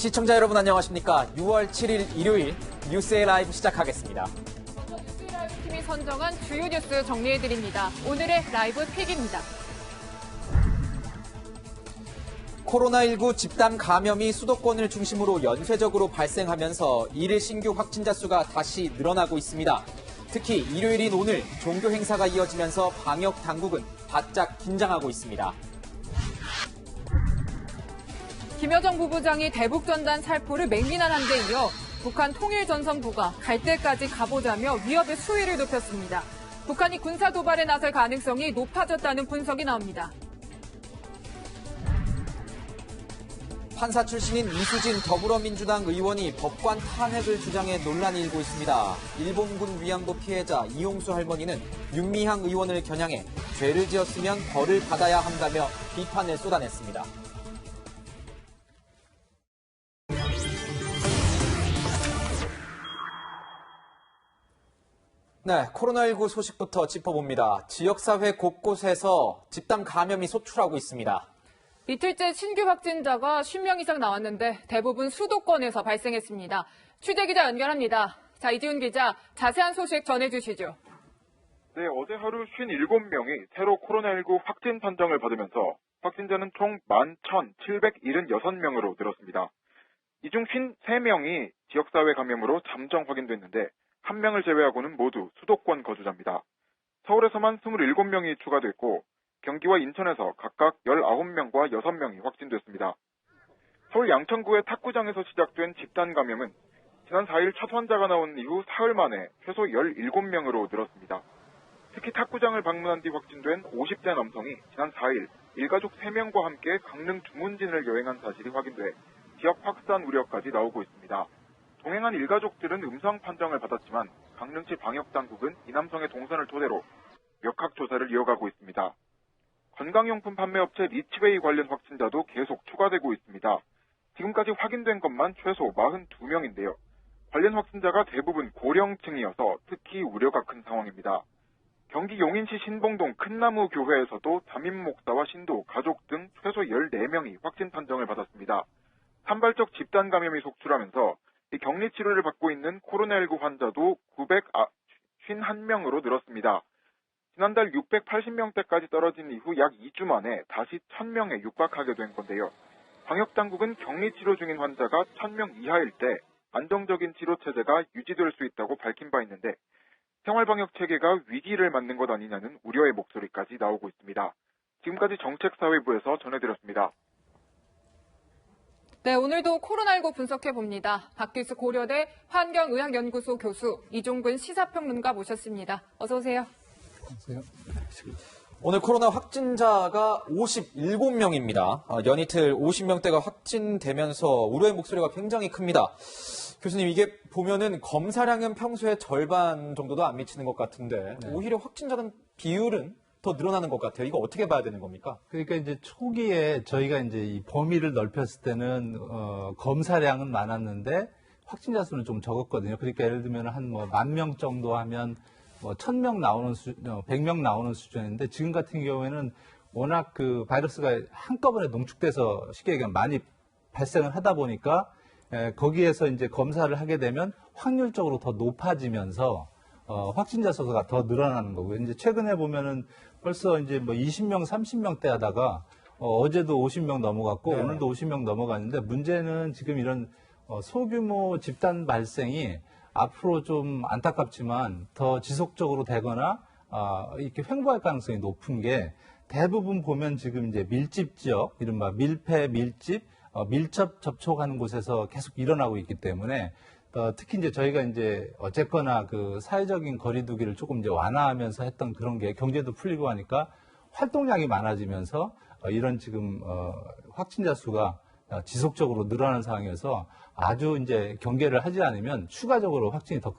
시청자 여러분 안녕하십니까? 6월 7일 일요일 뉴스의 라이브 시작하겠습니다. 먼저 뉴스의 라이브 팀이 선정한 주요 뉴스 정리해드립니다. 오늘의 라이브 픽입니다. 코로나19 집단 감염이 수도권을 중심으로 연쇄적으로 발생하면서 일일 신규 확진자 수가 다시 늘어나고 있습니다. 특히 일요일인 오늘 종교 행사가 이어지면서 방역 당국은 바짝 긴장하고 있습니다. 김여정 부부장이 대북전단 살포를 맹비난한 데 이어 북한 통일전선부가 갈 때까지 가보자며 위협의 수위를 높였습니다. 북한이 군사 도발에 나설 가능성이 높아졌다는 분석이 나옵니다. 판사 출신인 이수진 더불어민주당 의원이 법관 탄핵을 주장해 논란이 일고 있습니다. 일본군 위안부 피해자 이용수 할머니는 윤미향 의원을 겨냥해 죄를 지었으면 벌을 받아야 한다며 비판을 쏟아냈습니다. 네, 코로나19 소식부터 짚어봅니다. 지역사회 곳곳에서 집단 감염이 소출하고 있습니다. 이틀째 신규 확진자가 50명 이상 나왔는데 대부분 수도권에서 발생했습니다. 취재기자 연결합니다. 자, 이지훈 기자, 자세한 소식 전해주시죠. 네, 어제 하루 57명이 새로 코로나19 확진 판정을 받으면서 확진자는 총 11,776명으로 늘었습니다. 이 중 53명이 지역사회 감염으로 잠정 확인됐는데 1명을 제외하고는 모두 수도권 거주자입니다. 서울에서만 27명이 추가됐고 경기와 인천에서 각각 19명과 6명이 확진됐습니다. 서울 양천구의 탁구장에서 시작된 집단 감염은 지난 4일 첫 환자가 나온 이후 사흘 만에 최소 17명으로 늘었습니다. 특히 탁구장을 방문한 뒤 확진된 50대 남성이 지난 4일 일가족 3명과 함께 강릉 주문진을 여행한 사실이 확인돼 지역 확산 우려까지 나오고 있습니다. 동행한 일가족들은 음성 판정을 받았지만 강릉시 방역당국은 이 남성의 동선을 토대로 역학조사를 이어가고 있습니다. 건강용품 판매업체 리치웨이 관련 확진자도 계속 추가되고 있습니다. 지금까지 확인된 것만 최소 42명인데요. 관련 확진자가 대부분 고령층이어서 특히 우려가 큰 상황입니다. 경기 용인시 신봉동 큰나무 교회에서도 담임 목사와 신도, 가족 등 최소 14명이 확진 판정을 받았습니다. 산발적 집단 감염이 속출하면서 격리치료를 받고 있는 코로나19 환자도 951명으로 늘었습니다. 지난달 680명대까지 떨어진 이후 약 2주 만에 다시 1000명에 육박하게 된 건데요. 방역당국은 격리치료 중인 환자가 1000명 이하일 때 안정적인 치료체제가 유지될 수 있다고 밝힌 바 있는데 생활방역체계가 위기를 맞는 것 아니냐는 우려의 목소리까지 나오고 있습니다. 지금까지 정책사회부에서 전해드렸습니다. 네, 오늘도 코로나19 분석해봅니다. 박기수 고려대 환경의학연구소 교수, 이종근 시사평론가 모셨습니다. 어서 오세요. 오늘 코로나 확진자가 57명입니다. 연이틀 50명대가 확진되면서 우려의 목소리가 굉장히 큽니다. 교수님, 이게 보면은 검사량은 평소에 절반 정도도 안 미치는 것 같은데 오히려 확진자는 비율은 더 늘어나는 것 같아요. 이거 어떻게 봐야 되는 겁니까? 그러니까 이제 초기에 저희가 이제 이 범위를 넓혔을 때는 검사량은 많았는데 확진자 수는 좀 적었거든요. 그러니까 예를 들면 한 10,000명 정도 하면 1,000명 나오는 100명 나오는 수준인데 지금 같은 경우에는 워낙 그 바이러스가 한꺼번에 농축돼서 쉽게 얘기하면 많이 발생을 하다 보니까 거기에서 이제 검사를 하게 되면 확률적으로 더 높아지면서 확진자 수가 더 늘어나는 거고요. 이제 최근에 보면은 벌써 이제 20명, 30명대 하다가 어제도 50명 넘어갔고 네. 오늘도 50명 넘어갔는데 문제는 지금 이런 소규모 집단 발생이 앞으로 좀 안타깝지만 더 지속적으로 되거나 이렇게 횡보할 가능성이 높은 게 대부분 보면 지금 이제 밀집 지역, 이른바 밀폐, 밀집, 밀접 접촉하는 곳에서 계속 일어나고 있기 때문에 특히 이제 저희가 이제 어쨌거나 그 사회적인 거리두기를 조금 이제 완화하면서 했던 그런 게 경제도 풀리고 하니까 활동량이 많아지면서 이런 지금 확진자 수가 지속적으로 늘어나는 상황이어서 아주 이제 경계를 하지 않으면 추가적으로 확진이 더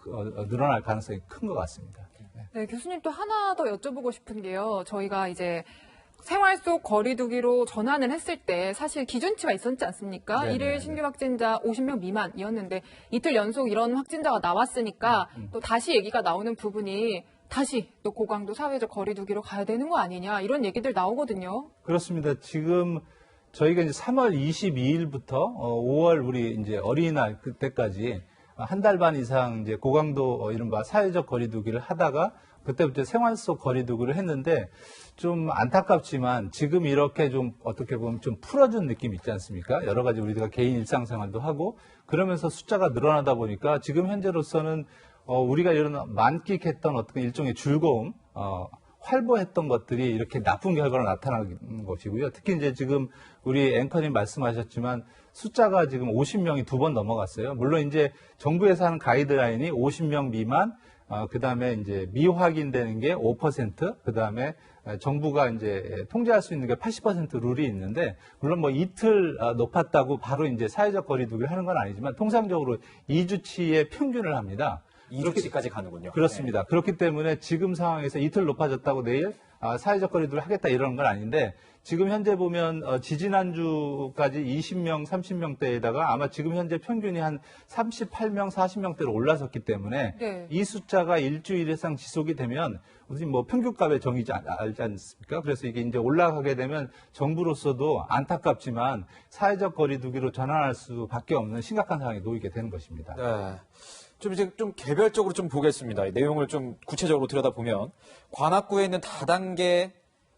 늘어날 가능성이 큰 것 같습니다. 네, 교수님 또 하나 더 여쭤보고 싶은 게요. 저희가 이제 생활 속 거리두기로 전환을 했을 때 사실 기준치가 있었지 않습니까? 네네. 일일 신규 확진자 50명 미만이었는데 이틀 연속 이런 확진자가 나왔으니까 또 다시 얘기가 나오는 부분이 다시 또 고강도 사회적 거리두기로 가야 되는 거 아니냐 이런 얘기들 나오거든요. 그렇습니다. 지금 저희가 이제 3월 22일부터 5월 우리 이제 어린이날 그때까지 한 달 반 이상 이제 고강도 이른바 사회적 거리두기를 하다가 그때부터 생활 속 거리두기를 했는데 좀 안타깝지만 지금 이렇게 좀 어떻게 보면 좀 풀어준 느낌 있지 않습니까? 여러 가지 우리가 개인 일상생활도 하고 그러면서 숫자가 늘어나다 보니까 지금 현재로서는 우리가 이런 만끽했던 어떤 일종의 즐거움, 활보했던 것들이 이렇게 나쁜 결과로 나타나는 것이고요. 특히 이제 지금 우리 앵커님 말씀하셨지만 숫자가 지금 50명이 2번 넘어갔어요. 물론 이제 정부에서 하는 가이드라인이 50명 미만, 그 다음에 이제 미확인되는 게 5%, 그 다음에 정부가 이제 통제할 수 있는 게 80% 룰이 있는데, 물론 뭐 이틀 높았다고 바로 이제 사회적 거리두기를 하는 건 아니지만, 통상적으로 2주치의 평균을 합니다. 2주치까지 가는군요. 그렇습니다. 네. 그렇기 때문에 지금 상황에서 이틀 높아졌다고 내일 사회적 거리두기를 하겠다 이러는 건 아닌데 지금 현재 보면 지지난주까지 20명, 30명대에다가 아마 지금 현재 평균이 한 38명, 40명대로 올라섰기 때문에 네. 이 숫자가 일주일 이상 지속이 되면 무슨 뭐 평균값의 정의지 알지 않습니까? 그래서 이게 이제 올라가게 되면 정부로서도 안타깝지만 사회적 거리두기로 전환할 수밖에 없는 심각한 상황에 놓이게 되는 것입니다. 네. 좀 이제 좀 개별적으로 좀 보겠습니다. 이 내용을 좀 구체적으로 들여다보면 관악구에 있는 다단계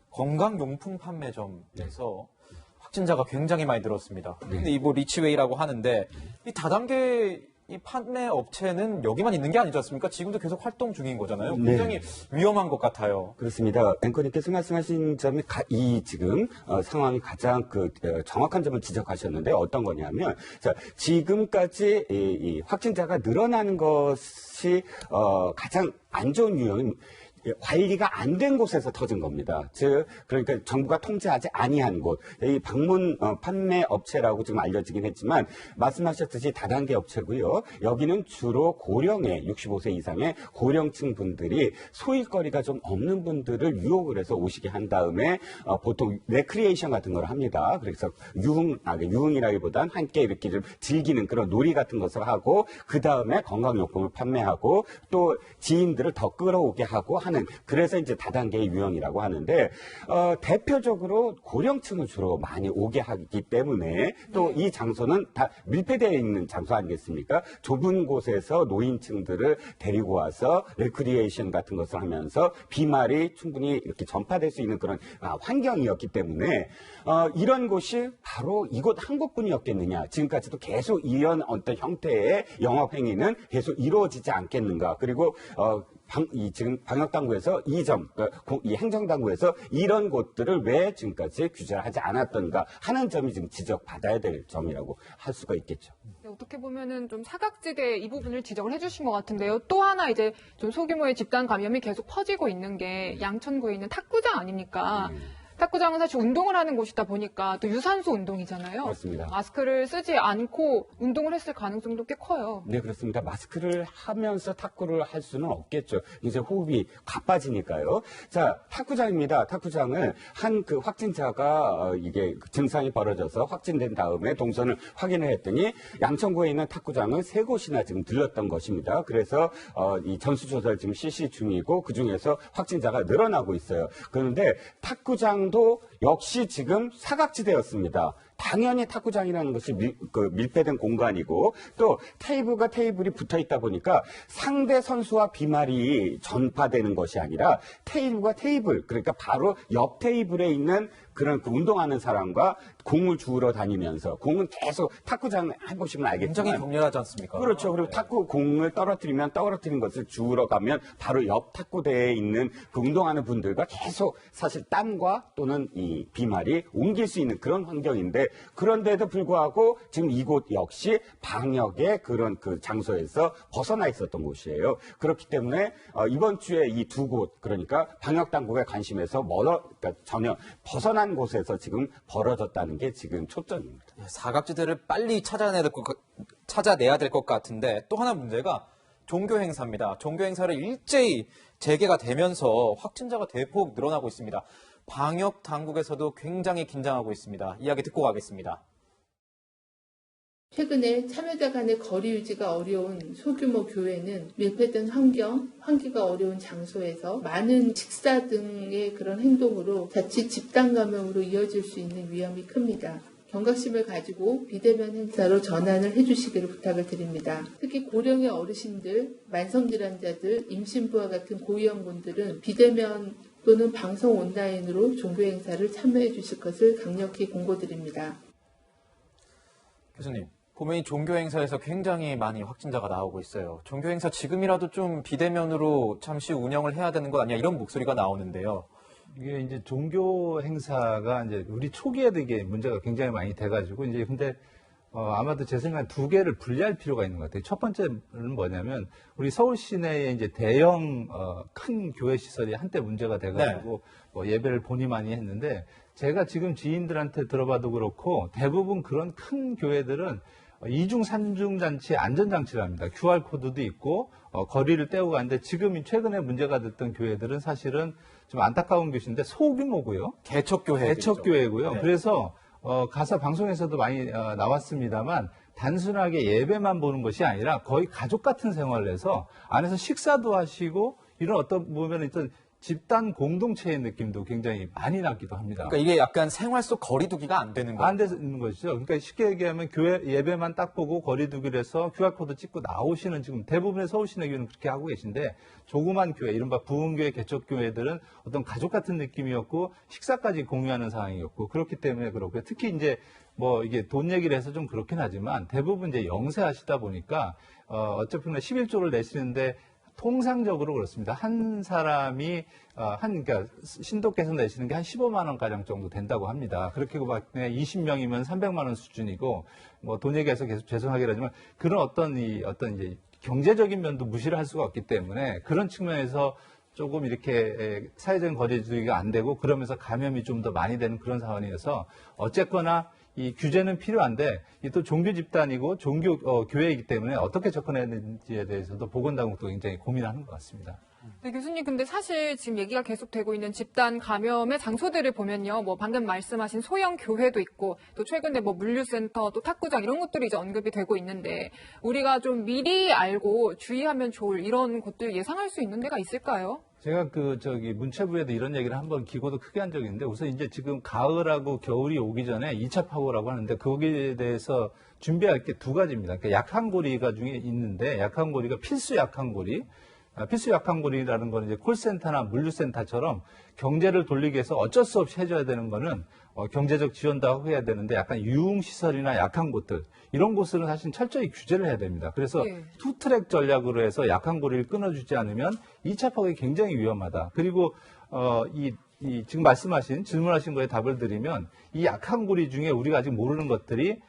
건강용품 판매점에서 확진자가 굉장히 많이 늘었습니다. 근데 이 뭐 리치웨이라고 하는데 이 다단계 이 판매 업체는 여기만 있는 게 아니지 않습니까? 지금도 계속 활동 중인 거잖아요. 굉장히 위험한 것 같아요. 그렇습니다. 앵커님께서 말씀하신 점이 이 지금 상황이 가장 정확한 점을 지적하셨는데 어떤 거냐면 자, 지금까지 이 확진자가 늘어나는 것이 가장 안 좋은 유형이 관리가 안 된 곳에서 터진 겁니다. 즉, 그러니까 정부가 통제하지 아니한 곳, 이 방문 판매 업체라고 지금 알려지긴 했지만, 말씀하셨듯이 다단계 업체고요. 여기는 주로 고령의 65세 이상의 고령층 분들이 소일거리가 좀 없는 분들을 유혹을 해서 오시게 한 다음에 보통 레크리에이션 같은 걸 합니다. 그래서 유흥이라기보단 함께 이렇게 좀 즐기는 그런 놀이 같은 것을 하고, 그 다음에 건강용품을 판매하고, 또 지인들을 더 끌어오게 하고 하는 그래서 이제 다단계의 유형이라고 하는데 대표적으로 고령층을 주로 많이 오게 하기 때문에 또 이 장소는 다 밀폐되어 있는 장소 아니겠습니까? 좁은 곳에서 노인층들을 데리고 와서 레크리에이션 같은 것을 하면서 비말이 충분히 이렇게 전파될 수 있는 그런 환경이었기 때문에 이런 곳이 바로 이곳 한 곳뿐이었겠느냐. 지금까지도 계속 이런 어떤 형태의 영업행위는 계속 이루어지지 않겠는가. 그리고 지금 방역당국에서 이 행정당국에서 이런 곳들을 왜 지금까지 규제를 하지 않았던가 하는 점이 지금 지적받아야 될 점이라고 할 수가 있겠죠. 네, 어떻게 보면은 좀 사각지대 이 부분을 지적을 해주신 것 같은데요. 또 하나 이제 좀 소규모의 집단 감염이 계속 퍼지고 있는 게 양천구에 있는 탁구장 아닙니까? 탁구장은 사실 운동을 하는 곳이다 보니까 또 유산소 운동이잖아요. 맞습니다. 마스크를 쓰지 않고 운동을 했을 가능성도 꽤 커요. 네, 그렇습니다. 마스크를 하면서 탁구를 할 수는 없겠죠. 이제 호흡이 가빠지니까요. 자, 탁구장입니다. 탁구장을 한 그 확진자가 이게 증상이 벌어져서 확진된 다음에 동선을 확인을 했더니 양천구에 있는 탁구장은 3곳이나 지금 들렀던 것입니다. 그래서 이 전수조사를 지금 실시 중이고 그 중에서 확진자가 늘어나고 있어요. 그런데 탁구장도 역시 지금 사각지대였습니다. 당연히 탁구장이라는 것이 밀폐된 공간이고 또 테이블과 테이블이 붙어 있다 보니까 상대 선수와 비말이 전파되는 것이 아니라 테이블과 테이블, 그러니까 바로 옆 테이블에 있는 그런 운동하는 사람과 공을 주우러 다니면서 공은 계속 탁구장 해보시면 알겠지만 굉장히 격렬하지 않습니까? 그렇죠. 그리고 탁구 공을 떨어뜨린 것을 주우러 가면 바로 옆 탁구대에 있는 그 운동하는 분들과 계속 사실 땀과 또는 이 비말이 옮길 수 있는 그런 환경인데 그런데도 불구하고 지금 이곳 역시 방역의 그런 그 장소에서 벗어나 있었던 곳이에요. 그렇기 때문에 이번 주에 이 두 곳 그러니까 방역 당국의 관심에서 그러니까 전혀 벗어난 곳에서 지금 벌어졌다는 게 지금 초점입니다. 사각지대를 빨리 찾아내야 될 것 같은데 또 하나 문제가 종교 행사입니다. 종교 행사를 일제히 재개가 되면서 확진자가 대폭 늘어나고 있습니다. 방역 당국에서도 굉장히 긴장하고 있습니다. 이야기 듣고 가겠습니다. 최근에 참여자 간의 거리 유지가 어려운 소규모 교회는 밀폐된 환경, 환기가 어려운 장소에서 많은 식사 등의 그런 행동으로 자칫 집단 감염으로 이어질 수 있는 위험이 큽니다. 경각심을 가지고 비대면 행사로 전환을 해주시기를 부탁을 드립니다. 특히 고령의 어르신들, 만성질환자들, 임신부와 같은 고위험군들은 비대면 또는 방송 온라인으로 종교 행사를 참여해 주실 것을 강력히 공고드립니다. 교수님, 보면 이 종교 행사에서 굉장히 많이 확진자가 나오고 있어요. 종교 행사 지금이라도 좀 비대면으로 잠시 운영을 해야 되는 거 아니야? 이런 목소리가 나오는데요. 이게 이제 종교 행사가 이제 우리 초기에도 이게 문제가 굉장히 많이 돼가지고 이제 근데 아마도 제 생각엔 두 개를 분리할 필요가 있는 것 같아요. 첫 번째는 뭐냐면 우리 서울 시내에 이제 대형 큰 교회 시설이 한때 문제가 돼가지고 뭐 예배를 보니 많이 했는데 제가 지금 지인들한테 들어봐도 그렇고 대부분 그런 큰 교회들은 이중 삼중 잔치 안전장치를 합니다. QR 코드도 있고 거리를 떼고 가는데 지금 최근에 문제가 됐던 교회들은 사실은 좀 안타까운 것인데 소규모고요. 개척교회고요. 네. 그래서 가서 방송에서도 많이 나왔습니다만 단순하게 예배만 보는 것이 아니라 거의 가족 같은 생활을 해서 안에서 식사도 하시고 이런 어떤 보면 일단 집단 공동체의 느낌도 굉장히 많이 나기도 합니다. 그러니까 이게 약간 생활 속 거리두기가 안 되는 거예요. 안 되는 것이죠. 그러니까 쉽게 얘기하면 교회 예배만 딱 보고 거리두기를 해서 QR코드 찍고 나오시는 지금 대부분의 서울 시내 교회는 그렇게 하고 계신데 조그만 교회, 이른바 부흥교회, 개척교회들은 어떤 가족 같은 느낌이었고 식사까지 공유하는 상황이었고 그렇기 때문에 그렇고요. 특히 이제 뭐 이게 돈 얘기를 해서 좀 그렇긴 하지만 대부분 이제 영세하시다 보니까 어차피 11조를 내시는데 통상적으로 그렇습니다. 한 사람이 그러니까 신도께서 내시는 게 한 15만 원 가량 정도 된다고 합니다. 그렇게 보면 20명이면 300만 원 수준이고 뭐 돈 얘기해서 계속 죄송하긴 하지만 그런 어떤 이제 경제적인 면도 무시를 할 수가 없기 때문에 그런 측면에서 조금 이렇게 사회적인 거리두기가 안 되고 그러면서 감염이 좀 더 많이 되는 그런 상황이어서 어쨌거나 이 규제는 필요한데 이 또 종교 집단이고 종교 교회이기 때문에 어떻게 접근해야 되는지에 대해서도 보건당국도 굉장히 고민하는 것 같습니다. 네, 교수님, 근데 사실 지금 얘기가 계속되고 있는 집단 감염의 장소들을 보면요, 뭐 방금 말씀하신 소형 교회도 있고, 또 최근에 뭐 물류센터, 또 탁구장 이런 것들이 이제 언급이 되고 있는데, 우리가 좀 미리 알고 주의하면 좋을 이런 것들 예상할 수 있는 데가 있을까요? 제가 문체부에도 이런 얘기를 한번 기고도 크게 한 적이 있는데 우선 이제 지금 가을하고 겨울이 오기 전에 2차 파고라고 하는데 거기에 대해서 준비할 게 두 가지입니다. 그러니까 약한 고리가 중에 있는데 약한 고리가 필수 약한 고리. 필수 약한 고리라는 거는 이제 콜센터나 물류센터처럼 경제를 돌리기 위해서 어쩔 수 없이 해줘야 되는 거는 경제적 지원도 하고 해야 되는데 약간 유흥시설이나 약한 곳들 이런 곳은 사실 철저히 규제를 해야 됩니다. 그래서 투트랙 전략으로 해서 약한 고리를 끊어주지 않으면 2차 파괴가 굉장히 위험하다. 그리고 지금 질문하신 거에 답을 드리면 이 약한 고리 중에 우리가 아직 모르는 것들이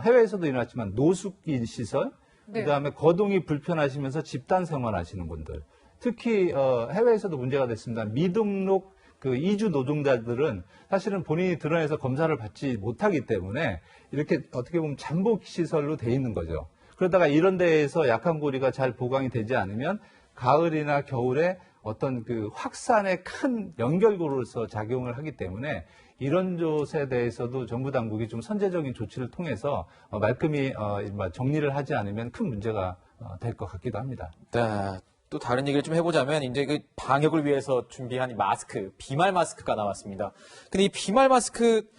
해외에서도 일어났지만 노숙인 시설, 그다음에 거동이 불편하시면서 집단 생활하시는 분들, 특히 해외에서도 문제가 됐습니다. 미등록 이주 노동자들은 사실은 본인이 드러내서 검사를 받지 못하기 때문에 이렇게 어떻게 보면 잠복 시설로 돼 있는 거죠. 그러다가 이런 데에서 약한 고리가 잘 보강이 되지 않으면 가을이나 겨울에 어떤 확산의 큰 연결고로서 작용을 하기 때문에 이런 곳에 대해서도 정부 당국이 좀 선제적인 조치를 통해서 말끔히 정리를 하지 않으면 큰 문제가 될 것 같기도 합니다. 네. 또 다른 얘기를 좀 해보자면 이제 방역을 위해서 준비한 마스크, 비말 마스크가 나왔습니다. 근데 이 비말 마스크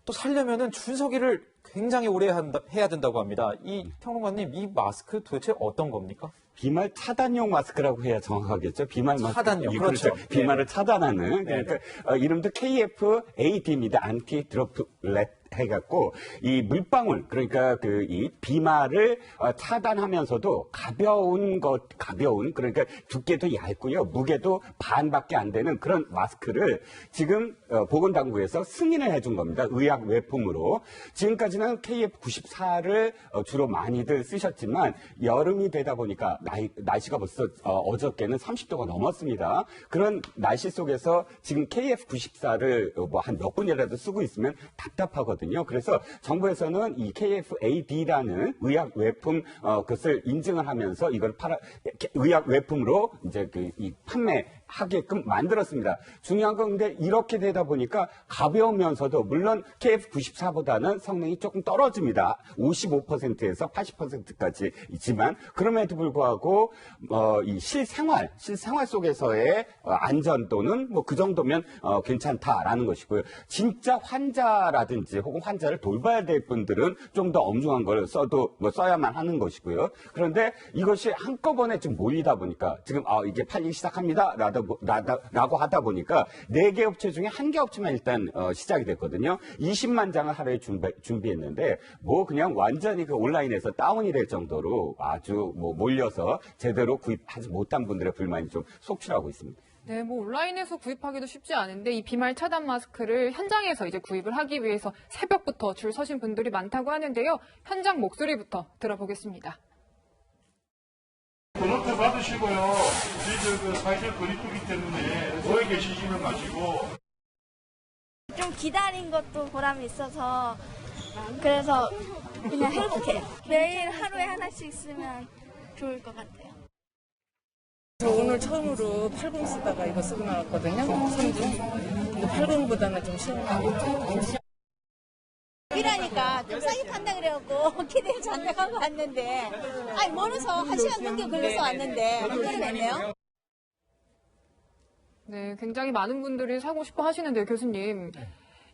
또 살려면은 준서기를 굉장히 오래 해야 된다고 합니다. 이 평론가님, 이 마스크 도대체 어떤 겁니까? 비말 차단용 마스크라고 해야 정확하겠죠. 비말 마스크. 차단용, 그렇죠. 비말을 차단하는. 그러니까 이름도 KF-AD입니다. 안티 드롭렛 해갖고 이 물방울 그러니까 이 비말을 차단하면서도 가벼운 그러니까 두께도 얇고요 무게도 반밖에 안 되는 그런 마스크를 지금 보건당국에서 승인을 해준 겁니다. 의약 외품으로. 지금까지는 KF94를 주로 많이들 쓰셨지만 여름이 되다 보니까 날씨가 벌써 어저께는 30도가 넘었습니다. 그런 날씨 속에서 지금 KF94를 뭐 한 몇 분이라도 쓰고 있으면 답답하거든요. 그래서 정부에서는 이 KF-AD라는 의약 외품 그것을 인증을 하면서 이걸 의약 외품으로 이제 이 판매 하게끔 만들었습니다. 중요한 건 근데 이렇게 되다 보니까 가벼우면서도 물론 KF94보다는 성능이 조금 떨어집니다. 55%에서 80%까지 있지만 그럼에도 불구하고 이 실생활 속에서의 안전도는 뭐 그 정도면 괜찮다라는 것이고요. 진짜 환자라든지 혹은 환자를 돌봐야 될 분들은 좀 더 엄중한 걸 써야만 하는 것이고요. 그런데 이것이 한꺼번에 좀 몰리다 보니까 지금 이게 팔리기 시작합니다. 라고 하다 보니까 4개 업체 중에 1개 업체만 일단 시작이 됐거든요. 20만 장을 하루에 준비했는데 뭐 그냥 완전히 그 온라인에서 다운이 될 정도로 아주 뭐 몰려서 제대로 구입하지 못한 분들의 불만이 좀 속출하고 있습니다. 네, 뭐 온라인에서 구입하기도 쉽지 않은데 이 비말 차단 마스크를 현장에서 이제 구입을 하기 위해서 새벽부터 줄 서신 분들이 많다고 하는데요. 현장 목소리부터 들어보겠습니다. 번호표 받으시고요. 저희 사회적 거리두기 때문에 모여 계시지는 마시고. 좀 기다린 것도 보람이 있어서 그래서 그냥 행복해요. 매일 하루에 하나씩 쓰면 좋을 것 같아요. 저 오늘 처음으로 80 쓰다가 이거 쓰고 나왔거든요. 80보다는 좀 시원하고. 일하니까 좀 싸게 판다 그래갖고 기대해서 안 나가고 왔는데 아니 멀어서 1시간 넘게 걸려서 왔는데 그러네요. 네, 굉장히 많은 분들이 사고 싶어 하시는데요, 교수님.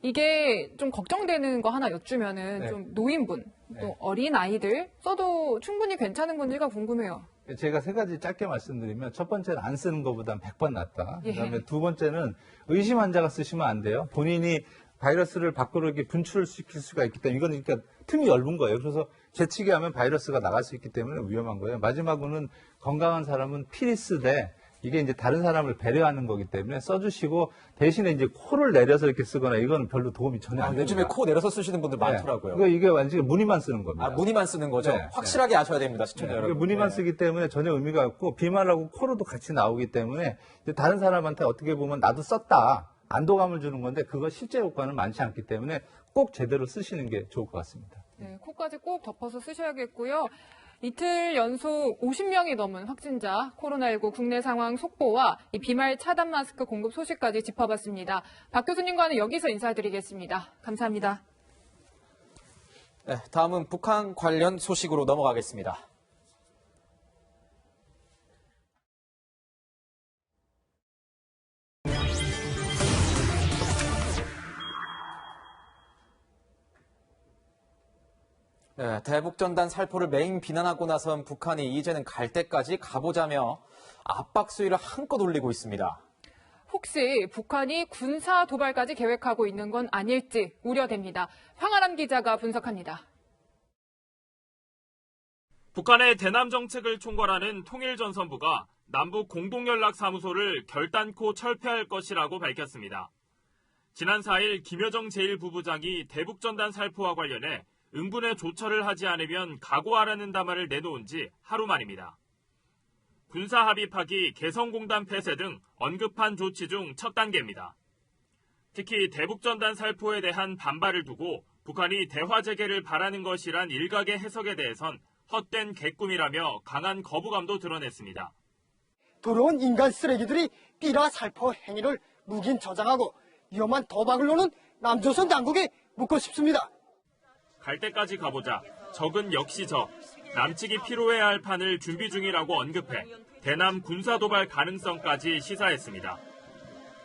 이게 좀 걱정되는 거 하나 여쭈면은 좀 노인분, 또 어린 아이들 써도 충분히 괜찮은 건지가 궁금해요. 제가 3가지 짧게 말씀드리면 첫 번째는 안 쓰는 것보다 100번 낫다. 예. 그다음에 두 번째는 의심 환자가 쓰시면 안 돼요. 본인이 바이러스를 밖으로 이렇게 분출시킬 수가 있기 때문에 이건 그러니까 틈이 넓은 거예요. 그래서 재치기 하면 바이러스가 나갈 수 있기 때문에 위험한 거예요. 마지막으로는 건강한 사람은 필히 쓰되 이게 이제 다른 사람을 배려하는 거기 때문에 써주시고 대신에 이제 코를 내려서 이렇게 쓰거나 이건 별로 도움이 전혀 안 됩니다. 요즘에 코 내려서 쓰시는 분들 많더라고요. 그러니까 이게 완전히 무늬만 쓰는 겁니다. 무늬만 쓰는 거죠? 네, 확실하게 아셔야 됩니다, 시청자 여러분. 무늬만 네. 쓰기 때문에 전혀 의미가 없고 비말하고 코로도 같이 나오기 때문에 이제 다른 사람한테 어떻게 보면 나도 썼다. 안도감을 주는 건데 그거 실제 효과는 많지 않기 때문에 꼭 제대로 쓰시는 게 좋을 것 같습니다. 네, 코까지 꼭 덮어서 쓰셔야겠고요. 이틀 연속 50명이 넘은 확진자, 코로나19 국내 상황 속보와 이 비말 차단 마스크 공급 소식까지 짚어봤습니다. 박 교수님과는 여기서 인사드리겠습니다. 감사합니다. 네, 다음은 북한 관련 소식으로 넘어가겠습니다. 네, 대북전단 살포를 맹 비난하고 나선 북한이 이제는 갈 때까지 가보자며 압박 수위를 한껏 올리고 있습니다. 혹시 북한이 군사 도발까지 계획하고 있는 건 아닐지 우려됩니다. 황아람 기자가 분석합니다. 북한의 대남 정책을 총괄하는 통일전선부가 남북 공동연락사무소를 결단코 철폐할 것이라고 밝혔습니다. 지난 4일 김여정 제1부부장이 대북전단 살포와 관련해 응분의 조처를 하지 않으면 각오하라는 담화를 내놓은 지 하루 만입니다. 군사합의 파기, 개성공단 폐쇄 등 언급한 조치 중 첫 단계입니다. 특히 대북전단 살포에 대한 반발을 두고 북한이 대화 재개를 바라는 것이란 일각의 해석에 대해선 헛된 개꿈이라며 강한 거부감도 드러냈습니다. 더러운 인간 쓰레기들이 삐라 살포 행위를 묵인 저장하고 위험한 도박을 노는 남조선 당국에 묻고 싶습니다. 갈 때까지 가보자. 적은 역시 적. 남측이 피로해야 할 판을 준비 중이라고 언급해 대남 군사도발 가능성까지 시사했습니다.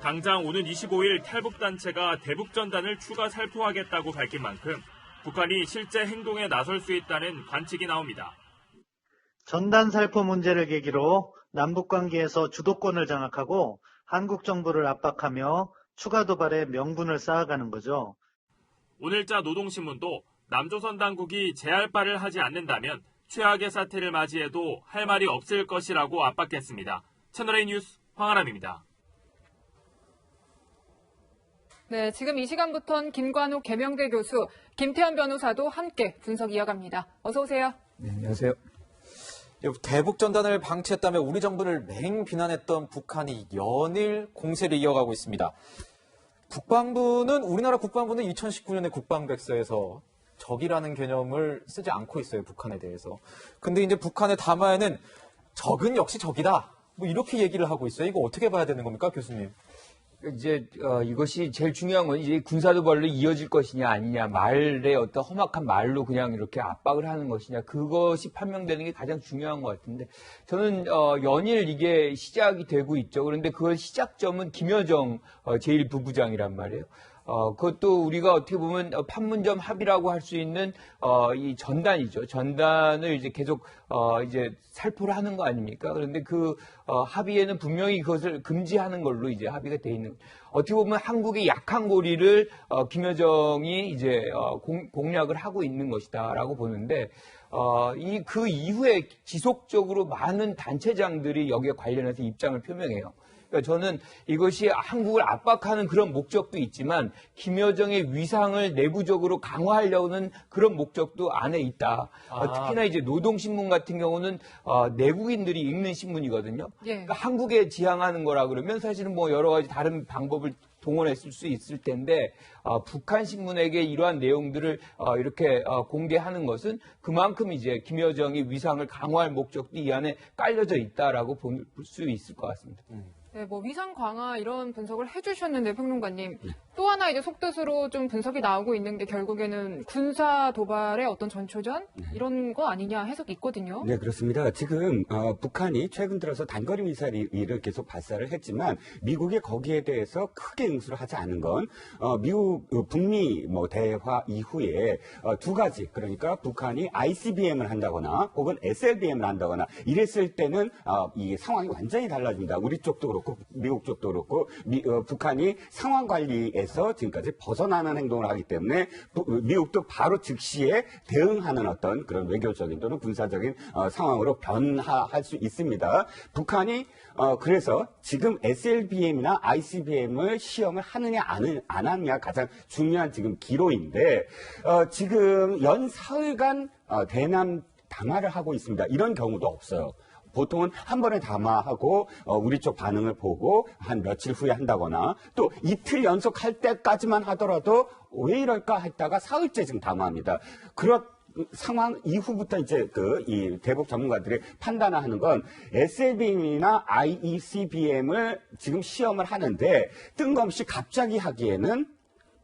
당장 오는 25일 탈북단체가 대북전단을 추가 살포하겠다고 밝힌 만큼 북한이 실제 행동에 나설 수 있다는 관측이 나옵니다. 전단 살포 문제를 계기로 남북관계에서 주도권을 장악하고 한국 정부를 압박하며 추가 도발에 명분을 쌓아가는 거죠. 오늘자 노동신문도 남조선 당국이 제할 바를 하지 않는다면 최악의 사태를 맞이해도 할 말이 없을 것이라고 압박했습니다. 채널A 뉴스 황아람입니다. 네, 지금 이 시간부터는 김관욱 계명대 교수, 김태현 변호사도 함께 분석 이어갑니다. 어서 오세요. 네, 안녕하세요. 대북전단을 방치했다며 우리 정부를 맹 비난했던 북한이 연일 공세를 이어가고 있습니다. 우리나라 국방부는 2019년에 국방백서에서 적이라는 개념을 쓰지 않고 있어요, 북한에 대해서. 근데 이제 북한의 담화에는 적은 역시 적이다. 뭐 이렇게 얘기를 하고 있어요. 이거 어떻게 봐야 되는 겁니까, 교수님? 이제 이것이 제일 중요한 건 이제 군사도발로 이어질 것이냐 아니냐, 말의 어떤 험악한 말로 그냥 이렇게 압박을 하는 것이냐, 그것이 판명되는 게 가장 중요한 것 같은데, 저는 연일 이게 시작이 되고 있죠. 그런데 그걸 시작점은 김여정 제1부부장이란 말이에요. 그것도 우리가 어떻게 보면 판문점 합의라고 할 수 있는 이 전단이죠. 전단을 이제 계속 이제 살포를 하는 거 아닙니까? 그런데 그 합의에는 분명히 그것을 금지하는 걸로 이제 합의가 돼 있는. 어떻게 보면 한국의 약한 고리를 김여정이 이제 공략을 하고 있는 것이다라고 보는데, 그 이후에 지속적으로 많은 단체장들이 여기에 관련해서 입장을 표명해요. 그러니까 저는 이것이 한국을 압박하는 그런 목적도 있지만 김여정의 위상을 내부적으로 강화하려는 그런 목적도 안에 있다. 특히나 이제 노동신문 같은 경우는 내국인들이 읽는 신문이거든요. 예. 그러니까 한국에 지향하는 거라 그러면 사실은 뭐 여러 가지 다른 방법을 동원했을 수 있을 텐데, 북한 신문에게 이러한 내용들을 이렇게 공개하는 것은 그만큼 이제 김여정의 위상을 강화할 목적도 이 안에 깔려져 있다라고 볼 수 있을 것 같습니다. 네, 뭐 위상 강화 이런 분석을 해주셨는데 평론가님, 또 하나 이제 속뜻으로 좀 분석이 나오고 있는 게 결국에는 군사 도발의 어떤 전초전 이런 거 아니냐 해석이 있거든요. 네, 그렇습니다. 지금 북한이 최근 들어서 단거리 미사일을 계속 발사를 했지만 미국이 거기에 대해서 크게 응수를 하지 않은 건 미국 북미 뭐 대화 이후에 두 가지, 그러니까 북한이 ICBM을 한다거나 혹은 SLBM을 한다거나 이랬을 때는 이 상황이 완전히 달라집니다. 우리 쪽도 그렇고 미국 쪽도 그렇고 북한이 상황 관리에서 지금까지 벗어나는 행동을 하기 때문에 미국도 바로 즉시에 대응하는 어떤 그런 외교적인 또는 군사적인 상황으로 변화할 수 있습니다. 북한이 그래서 지금 SLBM이나 ICBM을 시험을 하느냐 안 하느냐 가장 중요한 지금 기로인데, 지금 연 사흘간 대남 담화를 하고 있습니다. 이런 경우도 없어요. 보통은 한 번에 담화하고 우리 쪽 반응을 보고 한 며칠 후에 한다거나, 또 이틀 연속할 때까지만 하더라도 왜 이럴까 했다가 사흘째 지금 담화합니다. 그런 상황 이후부터 이제 이 대북 전문가들이 판단하는 건 SLBM이나 ICBM을 지금 시험을 하는데 뜬금없이 갑자기 하기에는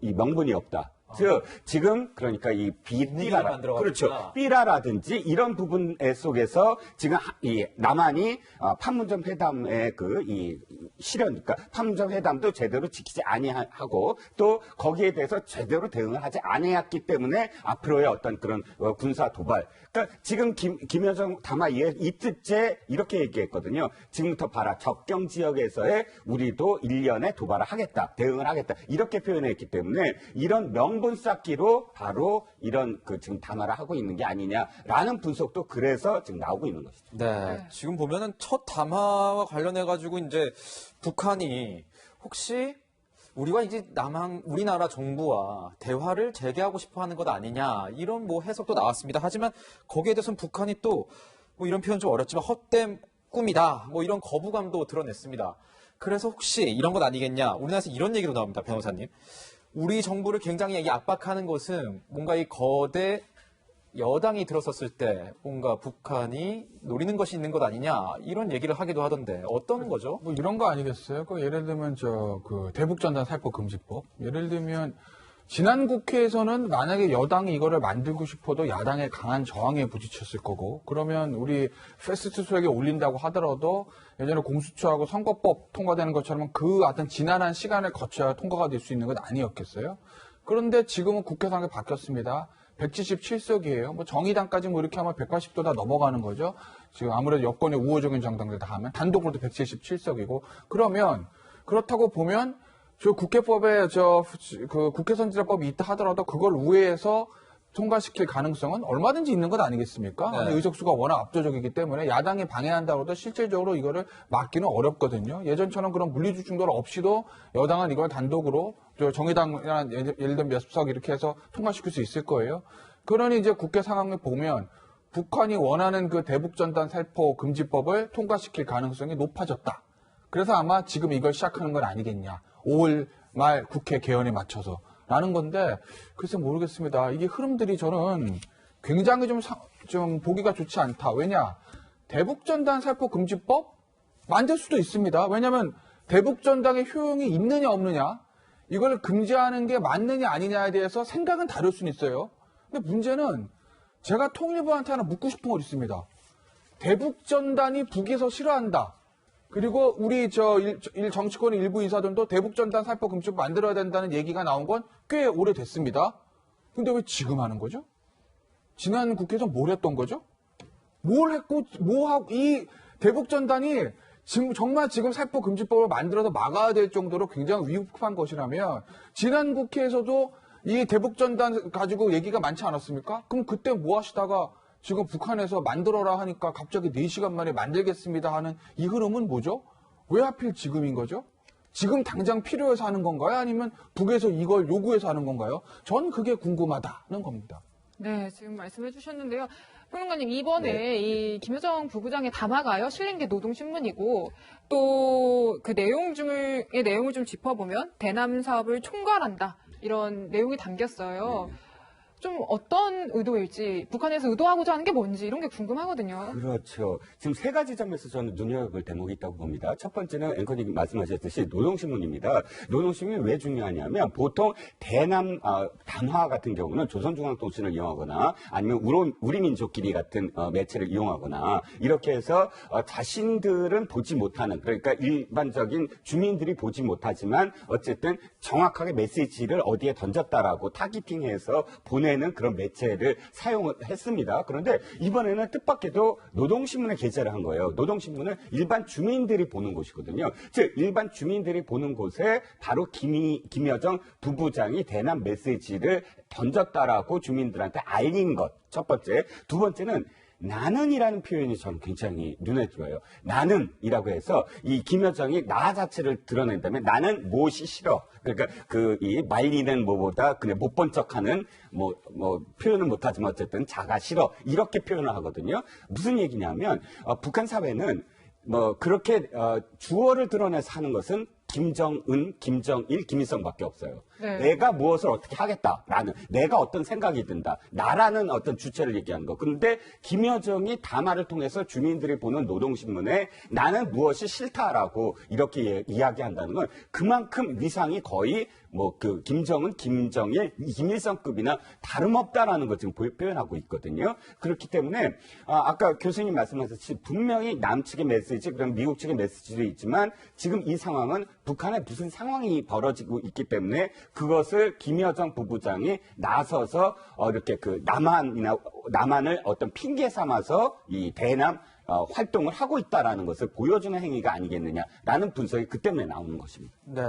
이 명분이 없다. 즉 지금 그러니까 이 삐라, 그렇죠, 삐라라든지 이런 부분 속에서 지금 이 남한이 판문점 회담의 이 실현, 그러니까 판문점 회담도 제대로 지키지 아니하고 또 거기에 대해서 제대로 대응을 하지 아니했기 때문에 앞으로의 어떤 그런 군사 도발. 그러니까 지금 김여정 담화 이틀째 이렇게 얘기했거든요. 지금부터 봐라, 접경 지역에서의 우리도 1년에 도발을 하겠다, 대응을 하겠다, 이렇게 표현했기 때문에 이런 명분 쌓기로 바로 이런 지금 담화를 하고 있는 게 아니냐라는 분석도 그래서 지금 나오고 있는 것이죠. 네, 지금 보면은 첫 담화와 관련해가지고 이제 북한이 혹시 우리가 이제 우리나라 정부와 대화를 재개하고 싶어 하는 것 아니냐, 이런 뭐 해석도 나왔습니다. 하지만 거기에 대해서는 북한이 또 뭐 이런 표현 좀 어렵지만 헛된 꿈이다, 뭐 이런 거부감도 드러냈습니다. 그래서 혹시 이런 것 아니겠냐, 우리나라에서 이런 얘기로 나옵니다, 변호사님. 우리 정부를 굉장히 압박하는 것은 뭔가 이 거대 여당이 들어섰을 때 뭔가 북한이 노리는 것이 있는 것 아니냐, 이런 얘기를 하기도 하던데 어떤 거죠? 뭐 이런 거 아니겠어요? 예를 들면 대북전단 살포 금지법. 예를 들면 지난 국회에서는 만약에 여당이 이거를 만들고 싶어도 야당의 강한 저항에 부딪혔을 거고, 그러면 우리 패스트트랙에 올린다고 하더라도 예전에 공수처하고 선거법 통과되는 것처럼 그 어떤 지난한 시간을 거쳐야 통과가 될 수 있는 것 아니었겠어요? 그런데 지금은 국회 상황이 바뀌었습니다. 177석이에요. 뭐 정의당까지 뭐 이렇게 하면 180도 다 넘어가는 거죠. 지금 아무래도 여권의 우호적인 정당들 다 하면 단독으로도 177석이고, 그러면 그렇다고 보면 저 국회법에 국회 선진화법이 있다 하더라도 그걸 우회해서 통과시킬 가능성은 얼마든지 있는 것 아니겠습니까? 네. 의석수가 워낙 압도적이기 때문에 야당이 방해한다고 해도 실질적으로 이거를 막기는 어렵거든요. 예전처럼 그런 물리적 충돌 없이도 여당은 이걸 단독으로 정의당이나 예를 들면 몇 석 이렇게 해서 통과시킬 수 있을 거예요. 그러니 이제 국회 상황을 보면 북한이 원하는 그 대북전단 살포 금지법을 통과시킬 가능성이 높아졌다. 그래서 아마 지금 이걸 시작하는 건 아니겠냐. 5월 말 국회 개헌에 맞춰서. 라는 건데, 글쎄 모르겠습니다. 이게 흐름들이 저는 굉장히 좀 보기가 좋지 않다. 왜냐? 대북전단 살포 금지법? 만들 수도 있습니다. 왜냐하면 대북전단의 효용이 있느냐 없느냐 이걸 금지하는 게 맞느냐 아니냐에 대해서 생각은 다를 수는 있어요. 근데 문제는 제가 통일부한테 하나 묻고 싶은 거 있습니다. 대북전단이 북에서 싫어한다. 그리고 우리 정치권의 일부 인사들도 대북전단 살포 금지법 만들어야 된다는 얘기가 나온 건 꽤 오래됐습니다. 근데 왜 지금 하는 거죠? 지난 국회에서 뭘 했던 거죠? 뭘 했고, 뭐 하고, 이 대북전단이 정말 지금 살포 금지법을 만들어서 막아야 될 정도로 굉장히 위급한 것이라면, 지난 국회에서도 이 대북전단 가지고 얘기가 많지 않았습니까? 그럼 그때 뭐 하시다가 지금 북한에서 만들어라 하니까 갑자기 4시간 만에 만들겠습니다 하는 이 흐름은 뭐죠? 왜 하필 지금인 거죠? 지금 당장 필요해서 하는 건가요? 아니면 북에서 이걸 요구해서 하는 건가요? 전 그게 궁금하다는 겁니다. 네, 지금 말씀해 주셨는데요. 평론가님, 이번에 이 김여정 부부장의 담화가요, 실린 게 노동신문이고, 또 그 내용의 내용을 좀 짚어보면, 대남 사업을 총괄한다. 이런 내용이 담겼어요. 좀 어떤 의도일지, 북한에서 의도하고자 하는 게 뭔지 이런 게 궁금하거든요. 그렇죠. 지금 세 가지 점에서 저는 눈여겨볼 대목이 있다고 봅니다. 첫 번째는 앵커님 말씀하셨듯이 노동신문입니다. 노동신문이 왜 중요하냐면 보통 대남 담화 같은 경우는 조선중앙통신을 이용하거나 아니면 우리민족끼리 같은 매체를 이용하거나 이렇게 해서 자신들은 보지 못하는, 그러니까 일반적인 주민들이 보지 못하지만 어쨌든 정확하게 메시지를 어디에 던졌다라고 타깃팅해서 보내는 그런 매체를 사용을 했습니다. 그런데 이번에는 뜻밖에도 노동신문에 게재를 한 거예요. 노동신문은 일반 주민들이 보는 곳이거든요. 즉 일반 주민들이 보는 곳에 바로 김여정 부부장이 대남 메시지를 던졌다라고 주민들한테 알린 것. 첫 번째. 두 번째는 나는이라는 표현이 저는 굉장히 눈에 들어요. 나는이라고 해서 이 김여정이 나 자체를 드러낸다면 나는 무엇이 싫어. 그러니까 이 말리는 뭐보다 그냥 못 본 척하는 표현은 못하지만 어쨌든 자가 싫어. 이렇게 표현을 하거든요. 무슨 얘기냐면 북한 사회는 그렇게 주어를 드러내서 하는 것은 김정은, 김정일, 김일성밖에 없어요. 네. 내가 무엇을 어떻게 하겠다라는, 내가 어떤 생각이 든다, 나라는 어떤 주체를 얘기하는 거. 그런데 김여정이 담화를 통해서 주민들이 보는 노동신문에 나는 무엇이 싫다라고 이렇게 이야기한다는 건 그만큼 위상이 거의 김정은, 김정일, 김일성급이나 다름없다라는 걸 지금 표현하고 있거든요. 그렇기 때문에 아까 교수님 말씀하셨듯이 분명히 남측의 메시지, 그럼 미국 측의 메시지도 있지만 지금 이 상황은 북한에 무슨 상황이 벌어지고 있기 때문에 그것을 김여정 부부장이 나서서 이렇게 남한을 어떤 핑계 삼아서 이 대남 활동을 하고 있다라는 것을 보여주는 행위가 아니겠느냐라는 분석이 그 때문에 나오는 것입니다. 네,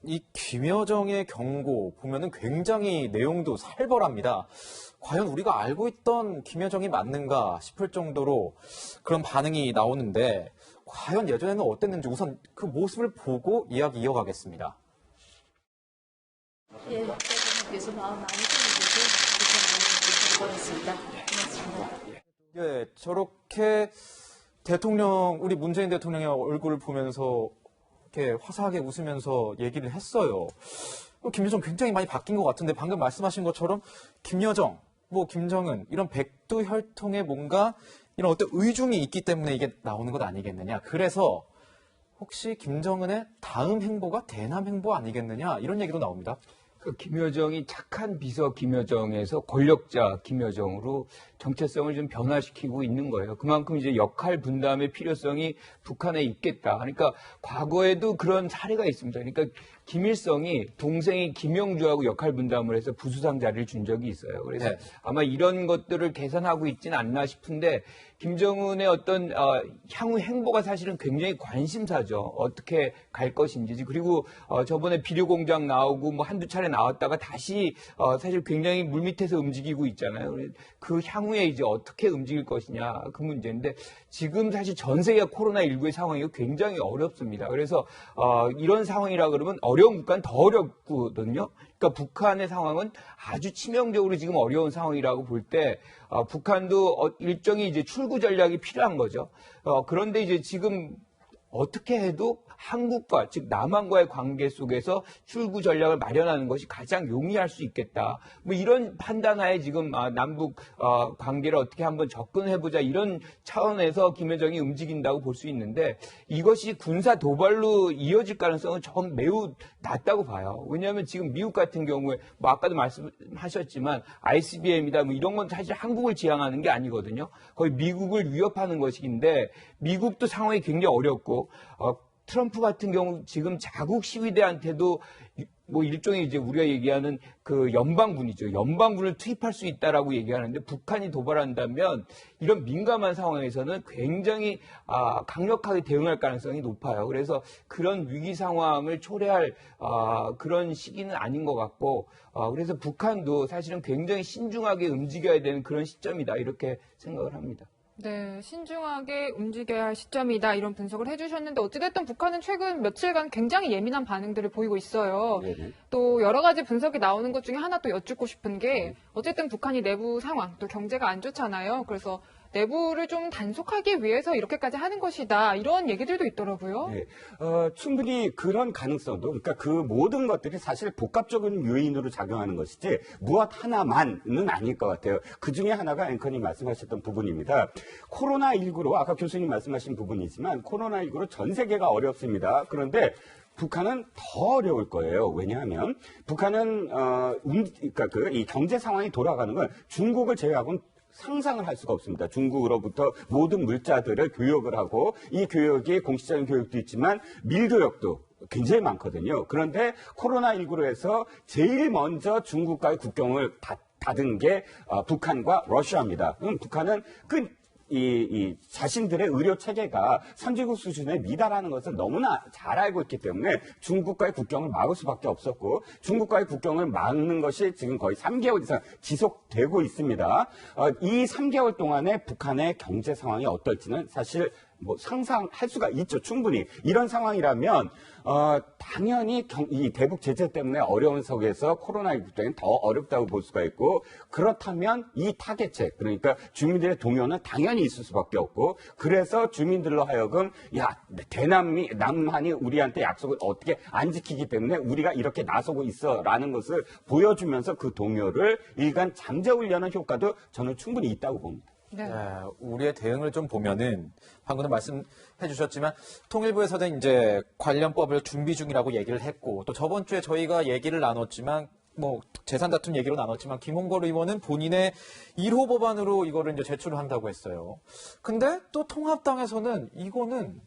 이 김여정의 경고 보면은 굉장히 내용도 살벌합니다. 과연 우리가 알고 있던 김여정이 맞는가 싶을 정도로 그런 반응이 나오는데 과연 예전에는 어땠는지 우선 그 모습을 보고 이야기 이어가겠습니다. 예, 대통령께서 마음 많이 편해져서 이렇게 고맙습니다. 예, 저렇게 우리 문재인 대통령의 얼굴을 보면서 이렇게 화사하게 웃으면서 얘기를 했어요. 김여정 굉장히 많이 바뀐 것 같은데 방금 말씀하신 것처럼 김여정, 김정은 이런 백두혈통에 뭔가 이런 어떤 의중이 있기 때문에 이게 나오는 것 아니겠느냐. 그래서 혹시 김정은의 다음 행보가 대남 행보 아니겠느냐 이런 얘기도 나옵니다. 김여정이 착한 비서 김여정에서 권력자 김여정으로 정체성을 좀 변화시키고 있는 거예요. 그만큼 이제 역할 분담의 필요성이 북한에 있겠다. 그러니까 과거에도 그런 사례가 있습니다. 그러니까 김일성이 동생이 김영주하고 역할 분담을 해서 부수상 자리를 준 적이 있어요. 그래서 네. 아마 이런 것들을 계산하고 있지는 않나 싶은데 김정은의 어떤 향후 행보가 사실은 굉장히 관심사죠. 어떻게 갈 것인지. 그리고 저번에 비료공장 나오고 한두 차례 나왔다가 다시 사실 굉장히 물밑에서 움직이고 있잖아요. 그 향후에 이제 어떻게 움직일 것이냐 그 문제인데 지금 사실 전 세계가 코로나19의 상황이 굉장히 어렵습니다. 그래서 이런 상황이라 그러면 어려운 국가는 더 어렵거든요. 그러니까 북한의 상황은 아주 치명적으로 지금 어려운 상황이라고 볼 때 북한도 일정의 이제 출구 전략이 필요한 거죠. 그런데 이제 지금 어떻게 해도 한국과 즉 남한과의 관계 속에서 출구 전략을 마련하는 것이 가장 용이할 수 있겠다. 뭐 이런 판단하에 지금 남북 관계를 어떻게 한번 접근해보자 이런 차원에서 김여정이 움직인다고 볼 수 있는데 이것이 군사 도발로 이어질 가능성은 전 매우 낮다고 봐요. 왜냐하면 지금 미국 같은 경우에 뭐 아까도 말씀하셨지만 ICBM이다 뭐 이런 건 사실 한국을 지향하는 게 아니거든요. 거의 미국을 위협하는 것인데 미국도 상황이 굉장히 어렵고 트럼프 같은 경우 지금 자국 시위대한테도 뭐 일종의 이제 우리가 얘기하는 그 연방군이죠. 연방군을 투입할 수 있다라고 얘기하는데 북한이 도발한다면 이런 민감한 상황에서는 굉장히 강력하게 대응할 가능성이 높아요. 그래서 그런 위기 상황을 초래할 그런 시기는 아닌 것 같고 그래서 북한도 사실은 굉장히 신중하게 움직여야 되는 그런 시점이다 이렇게 생각을 합니다. 네, 신중하게 움직여야 할 시점이다 이런 분석을 해주셨는데 어찌됐든 북한은 최근 며칠간 굉장히 예민한 반응들을 보이고 있어요. 또 여러 가지 분석이 나오는 것 중에 하나 또 여쭙고 싶은 게 어쨌든 북한이 내부 상황 또 경제가 안 좋잖아요. 그래서 내부를 좀 단속하기 위해서 이렇게까지 하는 것이다 이런 얘기들도 있더라고요. 네, 충분히 그런 가능성도 그러니까 그 모든 것들이 사실 복합적인 요인으로 작용하는 것이지 무엇 하나만은 아닐 것 같아요. 그 중에 하나가 앵커님 말씀하셨던 부분입니다. 코로나19로 아까 교수님 말씀하신 부분이지만 코로나19로 전 세계가 어렵습니다. 그런데 북한은 더 어려울 거예요. 왜냐하면 북한은 그러니까 이 경제 상황이 돌아가는 건 중국을 제외하고는 상상을 할 수가 없습니다. 중국으로부터 모든 물자들을 교역을 하고 이 교역이 공식적인 교역도 있지만 밀교역도 굉장히 많거든요. 그런데 코로나19로 해서 제일 먼저 중국과의 국경을 닫은 게 북한과 러시아입니다. 그럼 북한은 이 자신들의 의료 체계가 선진국 수준에 미달하는 것을 너무나 잘 알고 있기 때문에 중국과의 국경을 막을 수밖에 없었고 중국과의 국경을 막는 것이 지금 거의 3개월 이상 지속되고 있습니다. 이 3개월 동안에 북한의 경제 상황이 어떨지는 사실 뭐 상상할 수가 있죠. 충분히. 이런 상황이라면 당연히 이 대북 제재 때문에 어려운 속에서 코로나19 때는 더 어렵다고 볼 수가 있고 그렇다면 이 타겟책 그러니까 주민들의 동요는 당연히 있을 수밖에 없고 그래서 주민들로 하여금 야 남한이 우리한테 약속을 어떻게 안 지키기 때문에 우리가 이렇게 나서고 있어라는 것을 보여주면서 그 동요를 일간 잠재우려는 효과도 저는 충분히 있다고 봅니다. 네. 우리의 대응을 좀 보면은 방금도 말씀해 주셨지만 통일부에서는 이제 관련법을 준비 중이라고 얘기를 했고 또 저번 주에 저희가 얘기를 나눴지만 뭐 재산 다툼 얘기로 나눴지만 김홍걸 의원은 본인의 1호 법안으로 이거를 이제 제출을 한다고 했어요. 근데 또 통합당에서는 이거는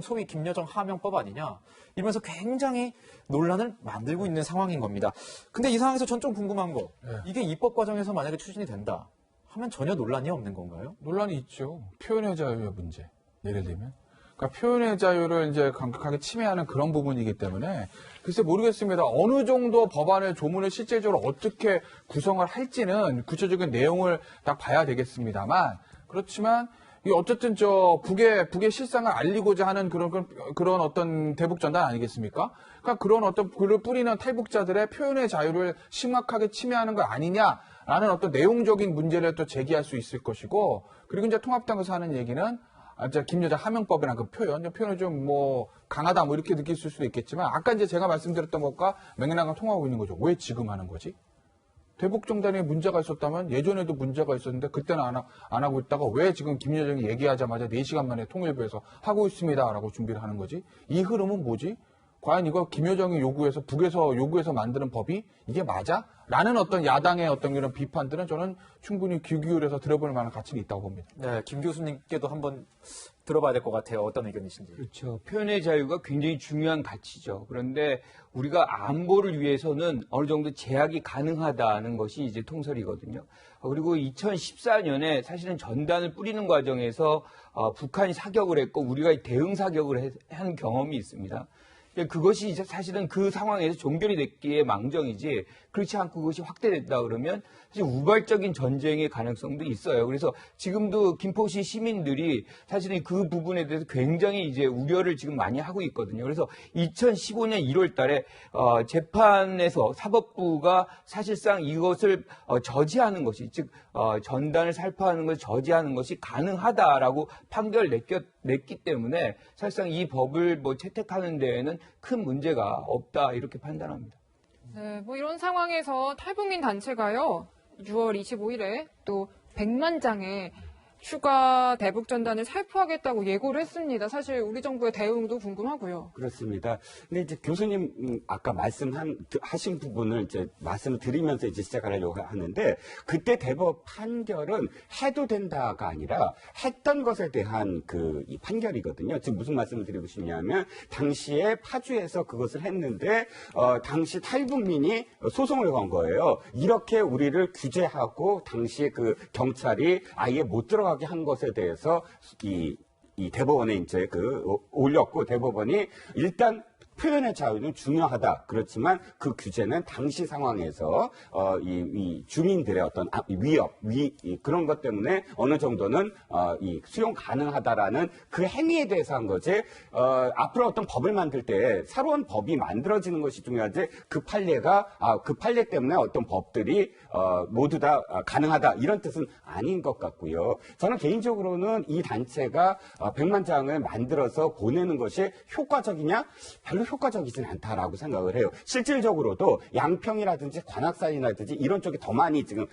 소위 김여정 하명법 아니냐 이러면서 굉장히 논란을 만들고 있는 상황인 겁니다. 근데 이 상황에서 전 좀 궁금한 거 이게 입법 과정에서 만약에 추진이 된다. 하면 전혀 논란이 없는 건가요? 논란이 있죠. 표현의 자유의 문제. 예를 들면. 그러니까 표현의 자유를 이제 강력하게 침해하는 그런 부분이기 때문에 글쎄 모르겠습니다. 어느 정도 법안의 조문을 실질적으로 어떻게 구성을 할지는 구체적인 내용을 딱 봐야 되겠습니다만 그렇지만 어쨌든 북의 실상을 알리고자 하는 그런 어떤 대북 전단 아니겠습니까? 그러니까 그런 어떤 글을 뿌리는 탈북자들의 표현의 자유를 심각하게 침해하는 거 아니냐라는 어떤 내용적인 문제를 또 제기할 수 있을 것이고 그리고 이제 통합당에서 하는 얘기는 이제 김여정 하명법이라는 그 표현을 좀 뭐 강하다 뭐 이렇게 느낄 수도 있겠지만 아까 이제 제가 말씀드렸던 것과 맥락을 통하고 있는 거죠. 왜 지금 하는 거지? 대북 정단에 문제가 있었다면 예전에도 문제가 있었는데 그때는 안 하고 있다가 왜 지금 김여정이 얘기하자마자 4시간 만에 통일부에서 하고 있습니다라고 준비를 하는 거지? 이 흐름은 뭐지? 과연 이거 김여정이 북에서 요구해서 만드는 법이 이게 맞아? 라는 어떤 야당의 어떤 이런 비판들은 저는 충분히 귀 기울여서 들어볼 만한 가치는 있다고 봅니다. 네, 김 교수님께도 한번 들어봐야 될 것 같아요. 어떤 의견이신지. 그렇죠. 표현의 자유가 굉장히 중요한 가치죠. 그런데 우리가 안보를 위해서는 어느 정도 제약이 가능하다는 것이 이제 통설이거든요. 그리고 2014년에 사실은 전단을 뿌리는 과정에서 북한이 사격을 했고 우리가 대응 사격을 한 경험이 있습니다. 그것이 이제 사실은 그 상황에서 종결이 됐기에 망정이지 그렇지 않고 그것이 확대됐다 그러면 사실 우발적인 전쟁의 가능성도 있어요. 그래서 지금도 김포시 시민들이 사실은 그 부분에 대해서 굉장히 이제 우려를 지금 많이 하고 있거든요. 그래서 2015년 1월 달에 재판에서 사법부가 사실상 이것을 저지하는 것이 즉 전단을 살포하는 것을 저지하는 것이 가능하다라고 판결을 냈기 때문에 사실상 이 법을 뭐 채택하는 데에는 큰 문제가 없다 이렇게 판단합니다. 네, 뭐 이런 상황에서 탈북민 단체가요, 6월 25일에 또 100만 장의 추가 대북 전단을 살포하겠다고 예고를 했습니다. 사실 우리 정부의 대응도 궁금하고요. 그렇습니다. 근데 이제 교수님 아까 하신 부분을 이제 말씀을 드리면서 이제 시작하려고 하는데 그때 대법 판결은 해도 된다가 아니라 했던 것에 대한 이 판결이거든요. 지금 무슨 말씀을 드리고 싶냐면 당시에 파주에서 그것을 했는데 당시 탈북민이 소송을 건 거예요. 이렇게 우리를 규제하고 당시에 그 경찰이 아예 못 들어가게 한 것에 대해서 이 대법원에 이제 올렸고 대법원이 일단 표현의 자유는 중요하다. 그렇지만 그 규제는 당시 상황에서 이 주민들의 어떤 위협, 그런 것 때문에 어느 정도는 수용 가능하다라는 그 행위에 대해서 한 거지. 앞으로 어떤 법을 만들 때 새로운 법이 만들어지는 것이 중요하지. 그 판례 때문에 어떤 법들이 모두 다 가능하다 이런 뜻은 아닌 것 같고요. 저는 개인적으로는 이 단체가 100만 장을 만들어서 보내는 것이 효과적이냐? 별로 효과적이진 않다라고 생각을 해요. 실질적으로도 양평이라든지 관악산이라든지 이런 쪽이 더 많이 지금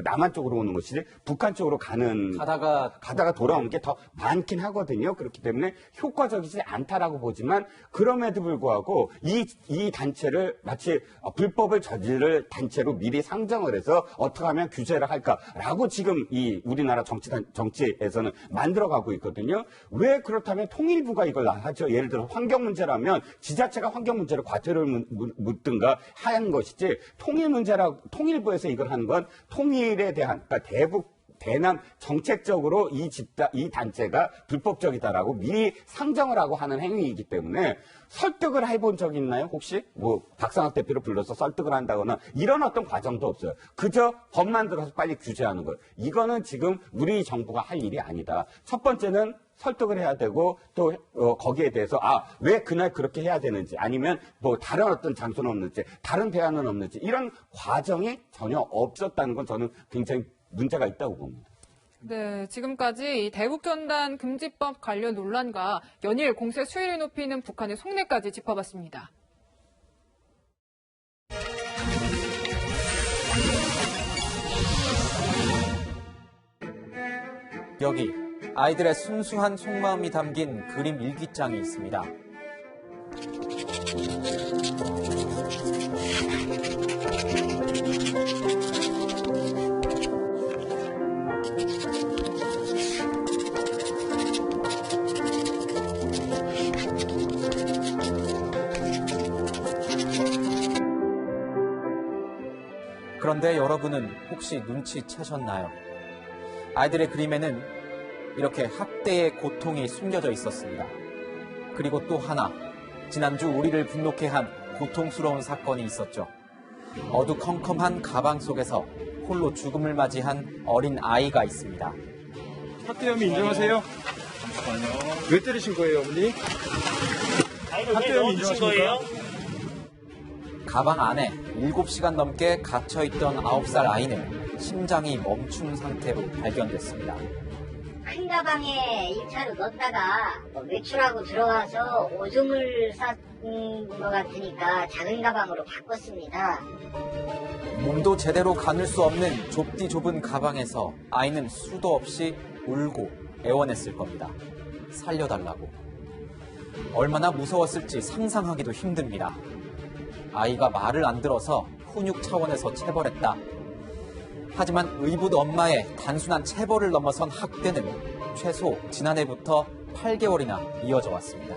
남한 쪽으로 오는 것이지 북한 쪽으로 가다가 돌아오는 게 더 많긴 하거든요. 그렇기 때문에 효과적이지 않다라고 보지만 그럼에도 불구하고 이 단체를 마치 불법을 저지를 단체로 미리 상정을 해서 어떻게 하면 규제를 할까라고 지금 이 우리나라 정치에서는 만들어가고 있거든요. 왜 그렇다면 통일부가 이걸 하죠? 예를 들어 환경 문제라면 지자체가 환경 문제를 과태료를 묻든가 하는 것이지 통일부에서 이걸 하는 건 통일에 대한 그러니까 대남 정책적으로 이 단체가 불법적이다라고 미리 상정을 하고 하는 행위이기 때문에 설득을 해본 적이 있나요? 혹시 박상학 대표를 불러서 설득을 한다거나 이런 어떤 과정도 없어요. 그저 법 만들어서 빨리 규제하는 것. 이거는 지금 우리 정부가 할 일이 아니다. 첫 번째는 설득을 해야 되고 또 거기에 대해서 왜 그날 그렇게 해야 되는지 아니면 다른 어떤 장소는 없는지 다른 대안은 없는지 이런 과정이 전혀 없었다는 건 저는 굉장히 문제가 있다고 봅니다. 네, 지금까지 이 대북전단 금지법 관련 논란과 연일 공세 수위를 높이는 북한의 속내까지 짚어봤습니다. 여기 아이들의 순수한 속마음이 담긴 그림 일기장이 있습니다. 그런데 여러분은 혹시 눈치채셨나요? 아이들의 그림에는 이렇게 학대의 고통이 숨겨져 있었습니다. 그리고 또 하나, 지난주 우리를 분노케 한 고통스러운 사건이 있었죠. 어두컴컴한 가방 속에서 홀로 죽음을 맞이한 어린 아이가 있습니다. 학대 혐의 인정하세요? 잠시만요. 왜 때리신 거예요, 어머니? 학대 혐의 인정하십니까? 가방 안에 7시간 넘게 갇혀있던 9살 아이는 심장이 멈춘 상태로 발견됐습니다. 큰 가방에 1차로 넣었다가 외출하고 들어와서 오줌을 싼 것 같으니까 작은 가방으로 바꿨습니다. 몸도 제대로 가눌 수 없는 좁디 좁은 가방에서 아이는 수도 없이 울고 애원했을 겁니다. 살려달라고. 얼마나 무서웠을지 상상하기도 힘듭니다. 아이가 말을 안 들어서 훈육 차원에서 체벌했다. 하지만 의붓 엄마의 단순한 체벌을 넘어선 학대는 최소 지난해부터 8개월이나 이어져 왔습니다.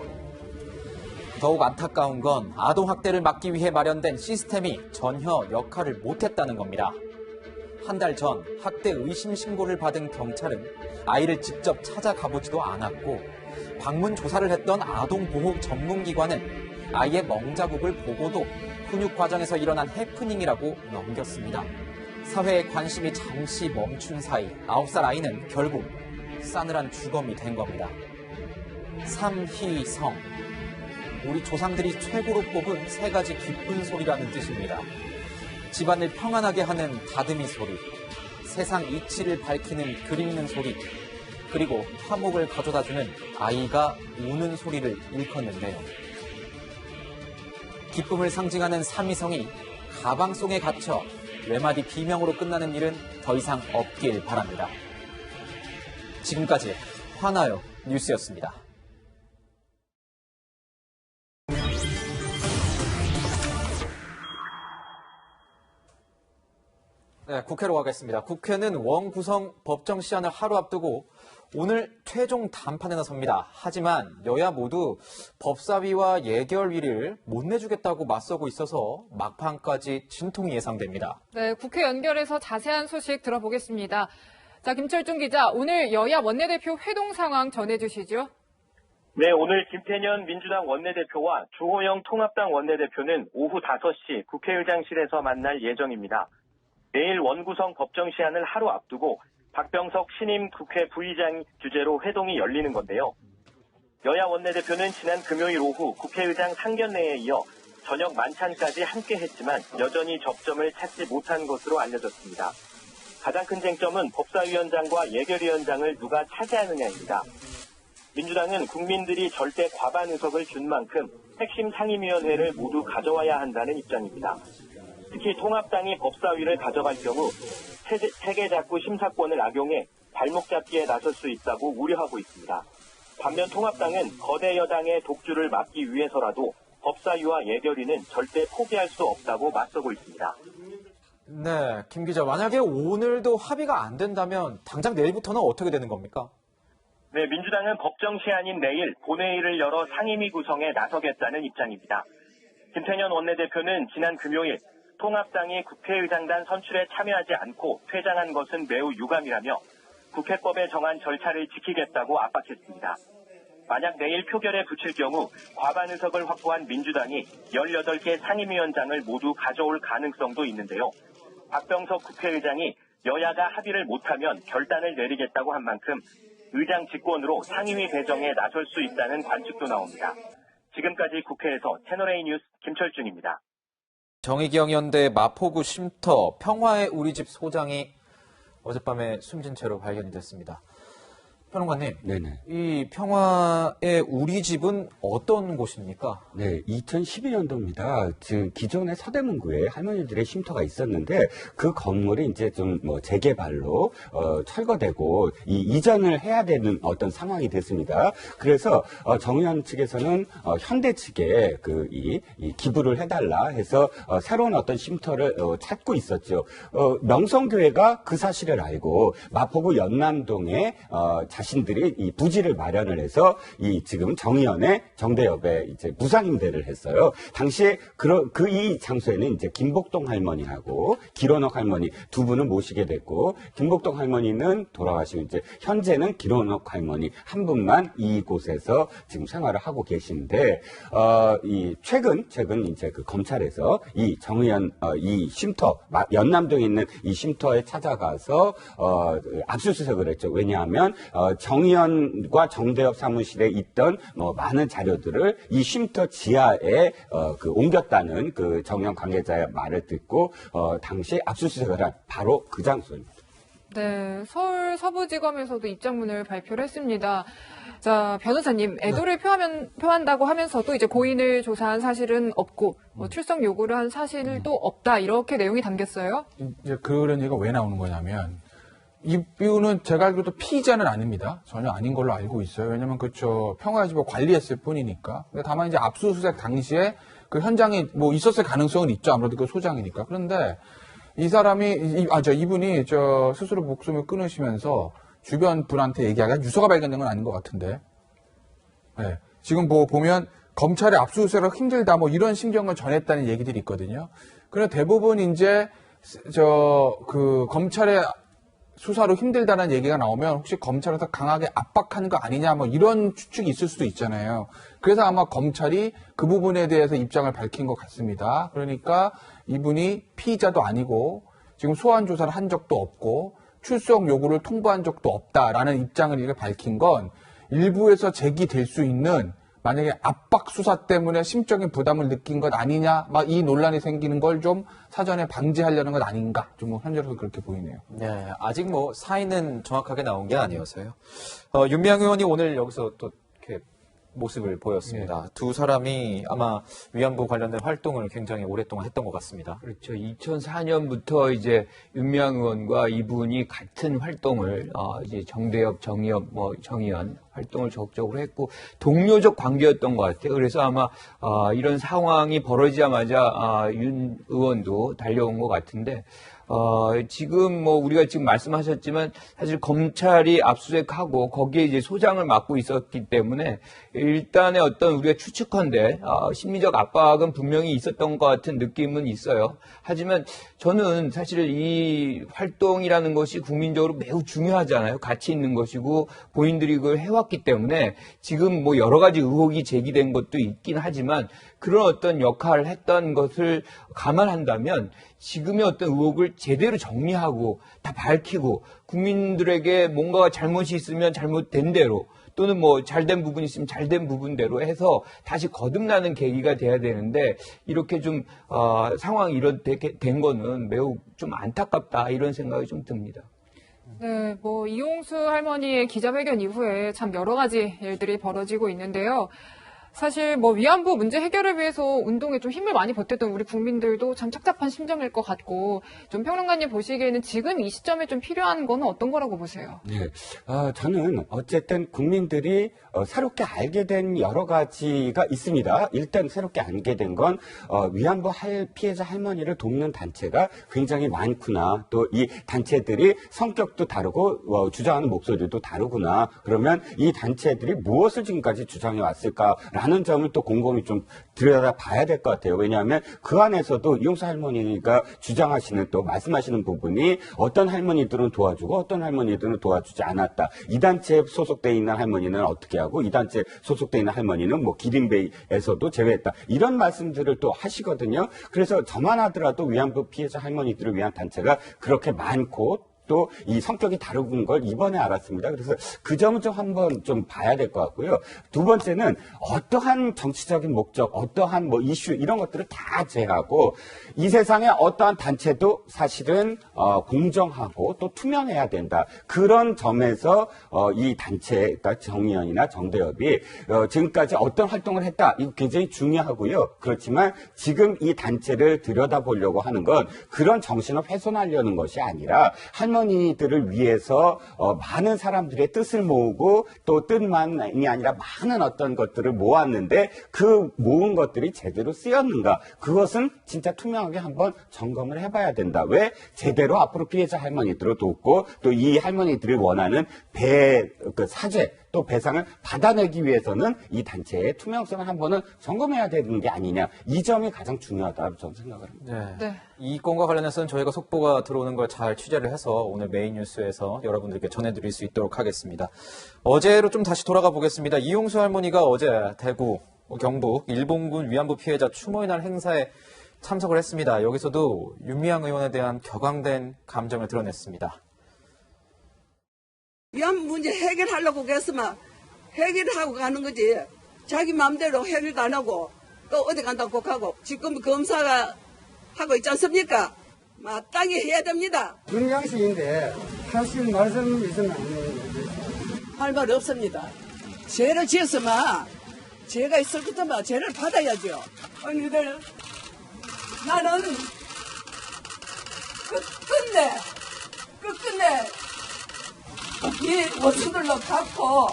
더욱 안타까운 건 아동학대를 막기 위해 마련된 시스템이 전혀 역할을 못했다는 겁니다. 한 달 전 학대 의심 신고를 받은 경찰은 아이를 직접 찾아가보지도 않았고 방문 조사를 했던 아동보호 전문기관은 아이의 멍자국을 보고도 훈육 과정에서 일어난 해프닝이라고 넘겼습니다. 사회의 관심이 잠시 멈춘 사이 9살 아이는 결국 싸늘한 주검이 된 겁니다. 삼희성. 우리 조상들이 최고로 뽑은 3가지 기쁜 소리라는 뜻입니다. 집안을 평안하게 하는 다듬이 소리, 세상 이치를 밝히는 글 읽는 소리, 그리고 화목을 가져다주는 아이가 우는 소리를 일컫는데요. 기쁨을 상징하는 삼위성이 가방 속에 갇혀 외마디 비명으로 끝나는 일은 더 이상 없길 바랍니다. 지금까지 화나요 뉴스였습니다. 네, 국회로 가겠습니다. 국회는 원구성 법정 시한을 하루 앞두고 오늘 최종 담판에 나섭니다. 하지만 여야 모두 법사위와 예결위를 못 내주겠다고 맞서고 있어서 막판까지 진통이 예상됩니다. 네, 국회 연결해서 자세한 소식 들어보겠습니다. 자, 김철중 기자, 오늘 여야 원내대표 회동 상황 전해주시죠. 네, 오늘 김태년 민주당 원내대표와 주호영 통합당 원내대표는 오후 5시 국회의장실에서 만날 예정입니다. 내일 원구성 법정 시한을 하루 앞두고 박병석 신임 국회 부의장 주재로 회동이 열리는 건데요. 여야 원내대표는 지난 금요일 오후 국회의장 상견례에 이어 저녁 만찬까지 함께 했지만 여전히 접점을 찾지 못한 것으로 알려졌습니다. 가장 큰 쟁점은 법사위원장과 예결위원장을 누가 차지하느냐입니다. 민주당은 국민들이 절대 과반 의석을 준 만큼 핵심 상임위원회를 모두 가져와야 한다는 입장입니다. 특히 통합당이 법사위를 가져갈 경우 체계작구 심사권을 악용해 발목 잡기에 나설 수 있다고 우려하고 있습니다. 반면 통합당은 거대 여당의 독주를 막기 위해서라도 법사위와 예결위는 절대 포기할 수 없다고 맞서고 있습니다. 네, 김 기자, 만약에 오늘도 합의가 안 된다면 당장 내일부터는 어떻게 되는 겁니까? 네, 민주당은 법정 시한인 내일 본회의를 열어 상임위 구성에 나서겠다는 입장입니다. 김태년 원내대표는 지난 금요일 통합당이 국회의장단 선출에 참여하지 않고 퇴장한 것은 매우 유감이라며 국회법에 정한 절차를 지키겠다고 압박했습니다. 만약 내일 표결에 붙일 경우 과반 의석을 확보한 민주당이 18개 상임위원장을 모두 가져올 가능성도 있는데요. 박병석 국회의장이 여야가 합의를 못하면 결단을 내리겠다고 한 만큼 의장 직권으로 상임위 배정에 나설 수 있다는 관측도 나옵니다. 지금까지 국회에서 채널A 뉴스 김철준입니다. 정의기억연대 마포구 쉼터 평화의 우리집 소장이 어젯밤에 숨진 채로 발견이 됐습니다. 평론가님, 네네. 이 평화의 우리집은 어떤 곳입니까? 네, 2012년도입니다. 기존의 서대문구에 할머니들의 쉼터가 있었는데 그 건물이 이제 좀 재개발로 철거되고 이전을 해야 되는 어떤 상황이 됐습니다. 그래서 정의연 측에서는 현대 측에 이 기부를 해달라 해서 새로운 어떤 쉼터를 찾고 있었죠. 명성교회가 그 사실을 알고 마포구 연남동에 자신들이 이 부지를 마련을 해서 지금 정의연의 정대협에 이제 무상임대를 했어요. 당시에 이 장소에는 이제 김복동 할머니하고 기론옥 할머니 두 분을 모시게 됐고, 김복동 할머니는 돌아가시고 이제 현재는 기론옥 할머니 한 분만 이곳에서 지금 생활을 하고 계신데, 최근 이제 그 검찰에서 이 정의연 이 쉼터 연남동에 있는 이 쉼터에 찾아가서 압수수색을 했죠. 왜냐하면 정의연과 정대협 사무실에 있던 많은 자료들을 이 쉼터 지하에 옮겼다는 그 정의연 관계자의 말을 듣고 당시 압수수색을 한 바로 그 장소입니다. 네, 서울 서부지검에서도 입장문을 발표를 했습니다. 자, 변호사님, 애도를 표한다고 하면서도 이제 고인을 조사한 사실은 없고 출석 요구를 한 사실도 없다, 이렇게 내용이 담겼어요. 이제 그런 얘기가 왜 나오는 거냐면, 이분은 제가 알기로도 피의자는 아닙니다. 전혀 아닌 걸로 알고 있어요. 왜냐면 평화집을 관리했을 뿐이니까. 다만 이제 압수수색 당시에 그 현장에 있었을 가능성은 있죠. 아무래도 그 소장이니까. 그런데 이분이 스스로 목숨을 끊으시면서 주변 분한테 얘기하기가 유서가 발견된 건 아닌 것 같은데. 네. 지금 보면 검찰의 압수수색을 힘들다 이런 심경을 전했다는 얘기들이 있거든요. 그런데 대부분 이제 검찰의 수사로 힘들다는 얘기가 나오면 혹시 검찰에서 강하게 압박하는 거 아니냐 이런 추측이 있을 수도 있잖아요. 그래서 아마 검찰이 그 부분에 대해서 입장을 밝힌 것 같습니다. 그러니까 이분이 피의자도 아니고 지금 소환 조사를 한 적도 없고 출석 요구를 통보한 적도 없다라는 입장을 밝힌 건 일부에서 제기될 수 있는 만약에 압박 수사 때문에 심적인 부담을 느낀 것 아니냐, 막 이 논란이 생기는 걸 좀 사전에 방지하려는 것 아닌가, 좀 현재로서 그렇게 보이네요. 네, 아직 뭐 사인은 정확하게 나온 게 아니어서요. 윤미향 의원이 오늘 여기서 또 이렇게 모습을 보였습니다. 두 사람이 아마 위안부 관련된 활동을 굉장히 오랫동안 했던 것 같습니다. 그렇죠. 2004년부터 이제 윤미향 의원과 이분이 같은 활동을 이제 정대협, 정의연 활동을 적극적으로 했고 동료적 관계였던 것 같아요. 그래서 아마 이런 상황이 벌어지자마자 윤 의원도 달려온 것 같은데. 지금 뭐 우리가 지금 말씀하셨지만 사실 검찰이 압수수색하고 거기에 이제 소장을 맡고 있었기 때문에 일단의 어떤 우리가 추측컨대 심리적 압박은 분명히 있었던 것 같은 느낌은 있어요. 하지만 저는 사실 이 활동이라는 것이 국민적으로 매우 중요하잖아요. 가치 있는 것이고 본인들이 그걸 해왔기 때문에 지금 뭐 여러 가지 의혹이 제기된 것도 있긴 하지만 그런 어떤 역할을 했던 것을 감안한다면 지금의 어떤 의혹을 제대로 정리하고 다 밝히고 국민들에게 뭔가 잘못이 있으면 잘못된 대로 또는 뭐 잘된 부분이 있으면 잘된 부분대로 해서 다시 거듭나는 계기가 돼야 되는데 이렇게 좀 상황이 이렇게 된 거는 매우 좀 안타깝다 이런 생각이 좀 듭니다. 네, 뭐 이용수 할머니의 기자회견 이후에 참 여러 가지 일들이 벌어지고 있는데요. 사실 뭐 위안부 문제 해결을 위해서 운동에 좀 힘을 많이 보탰던 우리 국민들도 참 착잡한 심정일 것 같고 좀 평론가님 보시기에는 지금 이 시점에 좀 필요한 거는 어떤 거라고 보세요? 네, 저는 어쨌든 국민들이 새롭게 알게 된 여러 가지가 있습니다. 일단 새롭게 알게 된 건 위안부 피해자 할머니를 돕는 단체가 굉장히 많구나. 또 이 단체들이 성격도 다르고 주장하는 목소리도 다르구나. 그러면 이 단체들이 무엇을 지금까지 주장해 왔을까라는 점을 또 곰곰이 좀 들여다봐야 될 것 같아요. 왜냐하면 그 안에서도 이용수 할머니가 주장하시는 또 말씀하시는 부분이 어떤 할머니들은 도와주고 어떤 할머니들은 도와주지 않았다. 이 단체에 소속돼 있는 할머니는 어떻게 하고 이 단체에 소속돼 있는 할머니는 뭐 기린베이에서도 제외했다. 이런 말씀들을 또 하시거든요. 그래서 저만 하더라도 위안부 피해자 할머니들을 위한 단체가 그렇게 많고 또 이 성격이 다른 걸 이번에 알았습니다. 그래서 그 점은 좀 한번 좀 봐야 될 것 같고요. 두 번째는 어떠한 정치적인 목적, 어떠한 뭐 이슈 이런 것들을 다 제하고 이 세상에 어떠한 단체도 사실은 공정하고 또 투명해야 된다. 그런 점에서 이 단체, 그러니까 정의연이나 정대협이 지금까지 어떤 활동을 했다. 이거 굉장히 중요하고요. 그렇지만 지금 이 단체를 들여다보려고 하는 건 그런 정신을 훼손하려는 것이 아니라 할머니들을 위해서 많은 사람들의 뜻을 모으고 또 뜻만이 아니라 많은 어떤 것들을 모았는데 그 모은 것들이 제대로 쓰였는가. 그것은 진짜 투명하게 한번 점검을 해봐야 된다. 왜? 제대로 앞으로 피해자 할머니들을 돕고 또 이 할머니들이 원하는 사죄 또 배상을 받아내기 위해서는 이 단체의 투명성을 한번은 점검해야 되는 게 아니냐. 이 점이 가장 중요하다고 저는 생각을 합니다. 네. 이 건과 관련해서는 저희가 속보가 들어오는 걸 잘 취재를 해서 오늘 메인 뉴스에서 여러분들께 전해드릴 수 있도록 하겠습니다. 어제로 좀 다시 돌아가 보겠습니다. 이용수 할머니가 어제 대구, 경북, 일본군 위안부 피해자 추모의 날 행사에 참석을 했습니다. 여기서도 윤미향 의원에 대한 격앙된 감정을 드러냈습니다. 위안부 문제 해결하려고 했으면 해결하고 가는 거지. 자기 마음대로 해결도 안 하고 또 어디 간다고 하고 지금 검사가 하고 있지 않습니까? 마땅히 해야 됩니다. grund양식인데 사실 말씀 있으면 안 돼요. 할 말 없습니다. 죄를 지었으면 죄가 있을 것같으면 죄를 받아야죠. 언니들 나는 끝끝내 이 원수들로 갚고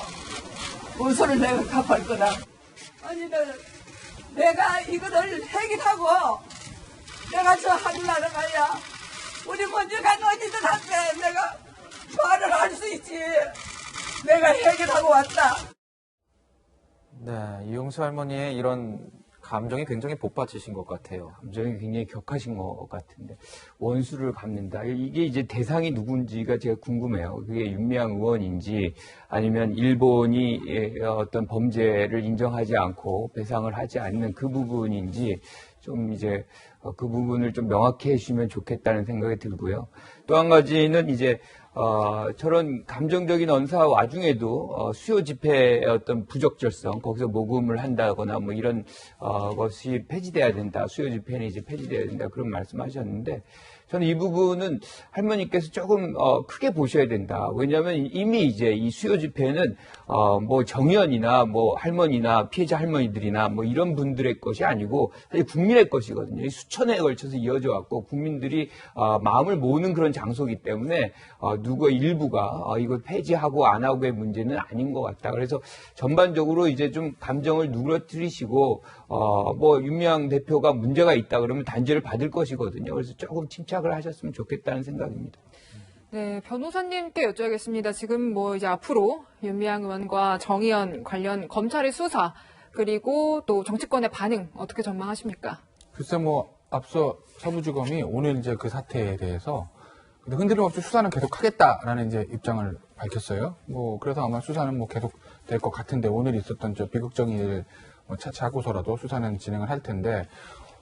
원수를 내가 갚을 거다. 언니들 내가 이거를 해결하고 내가 저 하늘나라 가야 우리 먼저 간 언니들한테 내가 말을 할 수 있지. 내가 해결하고 왔다. 네, 이용수 할머니의 이런 감정이 굉장히 복받치신 것 같아요. 감정이 굉장히 격하신 것 같은데 원수를 갚는다. 이게 이제 대상이 누군지가 제가 궁금해요. 그게 윤미향 의원인지 아니면 일본이 어떤 범죄를 인정하지 않고 배상을 하지 않는 그 부분인지 좀 이제 그 부분을 좀 명확히 해주시면 좋겠다는 생각이 들고요. 또 한 가지는 이제 저런 감정적인 언사 와중에도 수요 집회의 어떤 부적절성, 거기서 모금을 한다거나 뭐 이런 것이 폐지돼야 된다. 수요 집회는 이제 폐지돼야 된다. 그런 말씀하셨는데 저는 이 부분은 할머니께서 조금 크게 보셔야 된다. 왜냐하면 이미 이제 이 수요 집회는 뭐 정의원이나 뭐 할머니나 피해자 할머니들이나 뭐 이런 분들의 것이 아니고 사실 국민의 것이거든요. 수천에 걸쳐서 이어져 왔고 국민들이 마음을 모으는 그런 장소이기 때문에 누구 일부가 이걸 폐지하고 안 하고의 문제는 아닌 것 같다. 그래서 전반적으로 이제 좀 감정을 누그러뜨리시고 뭐 윤미향 대표가 문제가 있다 그러면 단죄를 받을 것이거든요. 그래서 조금 침착을 하셨으면 좋겠다는 생각입니다. 네, 변호사님께 여쭤야겠습니다. 지금 뭐 이제 앞으로 윤미향 의원과 정의연 관련 검찰의 수사 그리고 또 정치권의 반응 어떻게 전망하십니까? 글쎄 뭐 앞서 서부지검이 오늘 이제 그 사태에 대해서 흔들림 없이 수사는 계속 하겠다라는 이제 입장을 밝혔어요. 뭐 그래서 아마 수사는 뭐 계속 될 것 같은데 오늘 있었던 저 비극적인 일 차차 하고서라도 수사는 진행을 할 텐데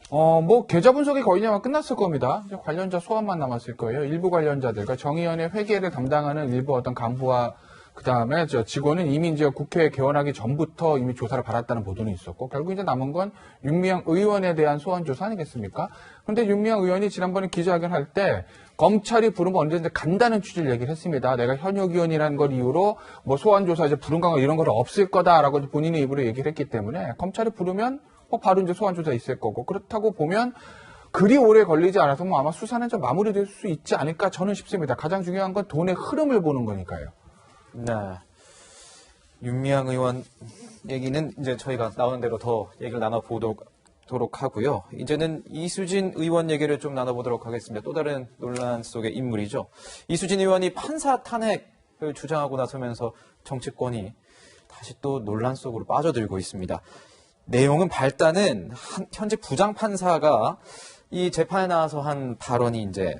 뭐 계좌 분석이 거의 이제 끝났을 겁니다. 이제 관련자 소환만 남았을 거예요. 일부 관련자들과 정의연의 회계를 담당하는 일부 어떤 간부와 그 다음에 저 직원은 이미 이제 국회 개원하기 전부터 이미 조사를 받았다는 보도는 있었고 결국 이제 남은 건 윤미향 의원에 대한 소환 조사 아니겠습니까? 그런데 윤미향 의원이 지난번에 기자회견 할 때 검찰이 부르면 언제든지 간다는 취지를 얘기를 했습니다. 내가 현역 의원이라는 걸 이유로 뭐 소환 조사 이제 부른 거 이런 건 없을 거다라고 본인의 입으로 얘기를 했기 때문에 검찰이 부르면 뭐 바로 이제 소환 조사 있을 거고 그렇다고 보면 그리 오래 걸리지 않아서 뭐 아마 수사는 좀 마무리될 수 있지 않을까 저는 싶습니다. 가장 중요한 건 돈의 흐름을 보는 거니까요. 네. 윤미향 의원 얘기는 이제 저희가 나오는 대로 더 얘기를 나눠보도록 하고요. 이제는 이수진 의원 얘기를 좀 나눠보도록 하겠습니다. 또 다른 논란 속의 인물이죠. 이수진 의원이 판사 탄핵을 주장하고 나서면서 정치권이 다시 또 논란 속으로 빠져들고 있습니다. 내용은 발단은 현재 부장판사가 이 재판에 나와서 한 발언이 이제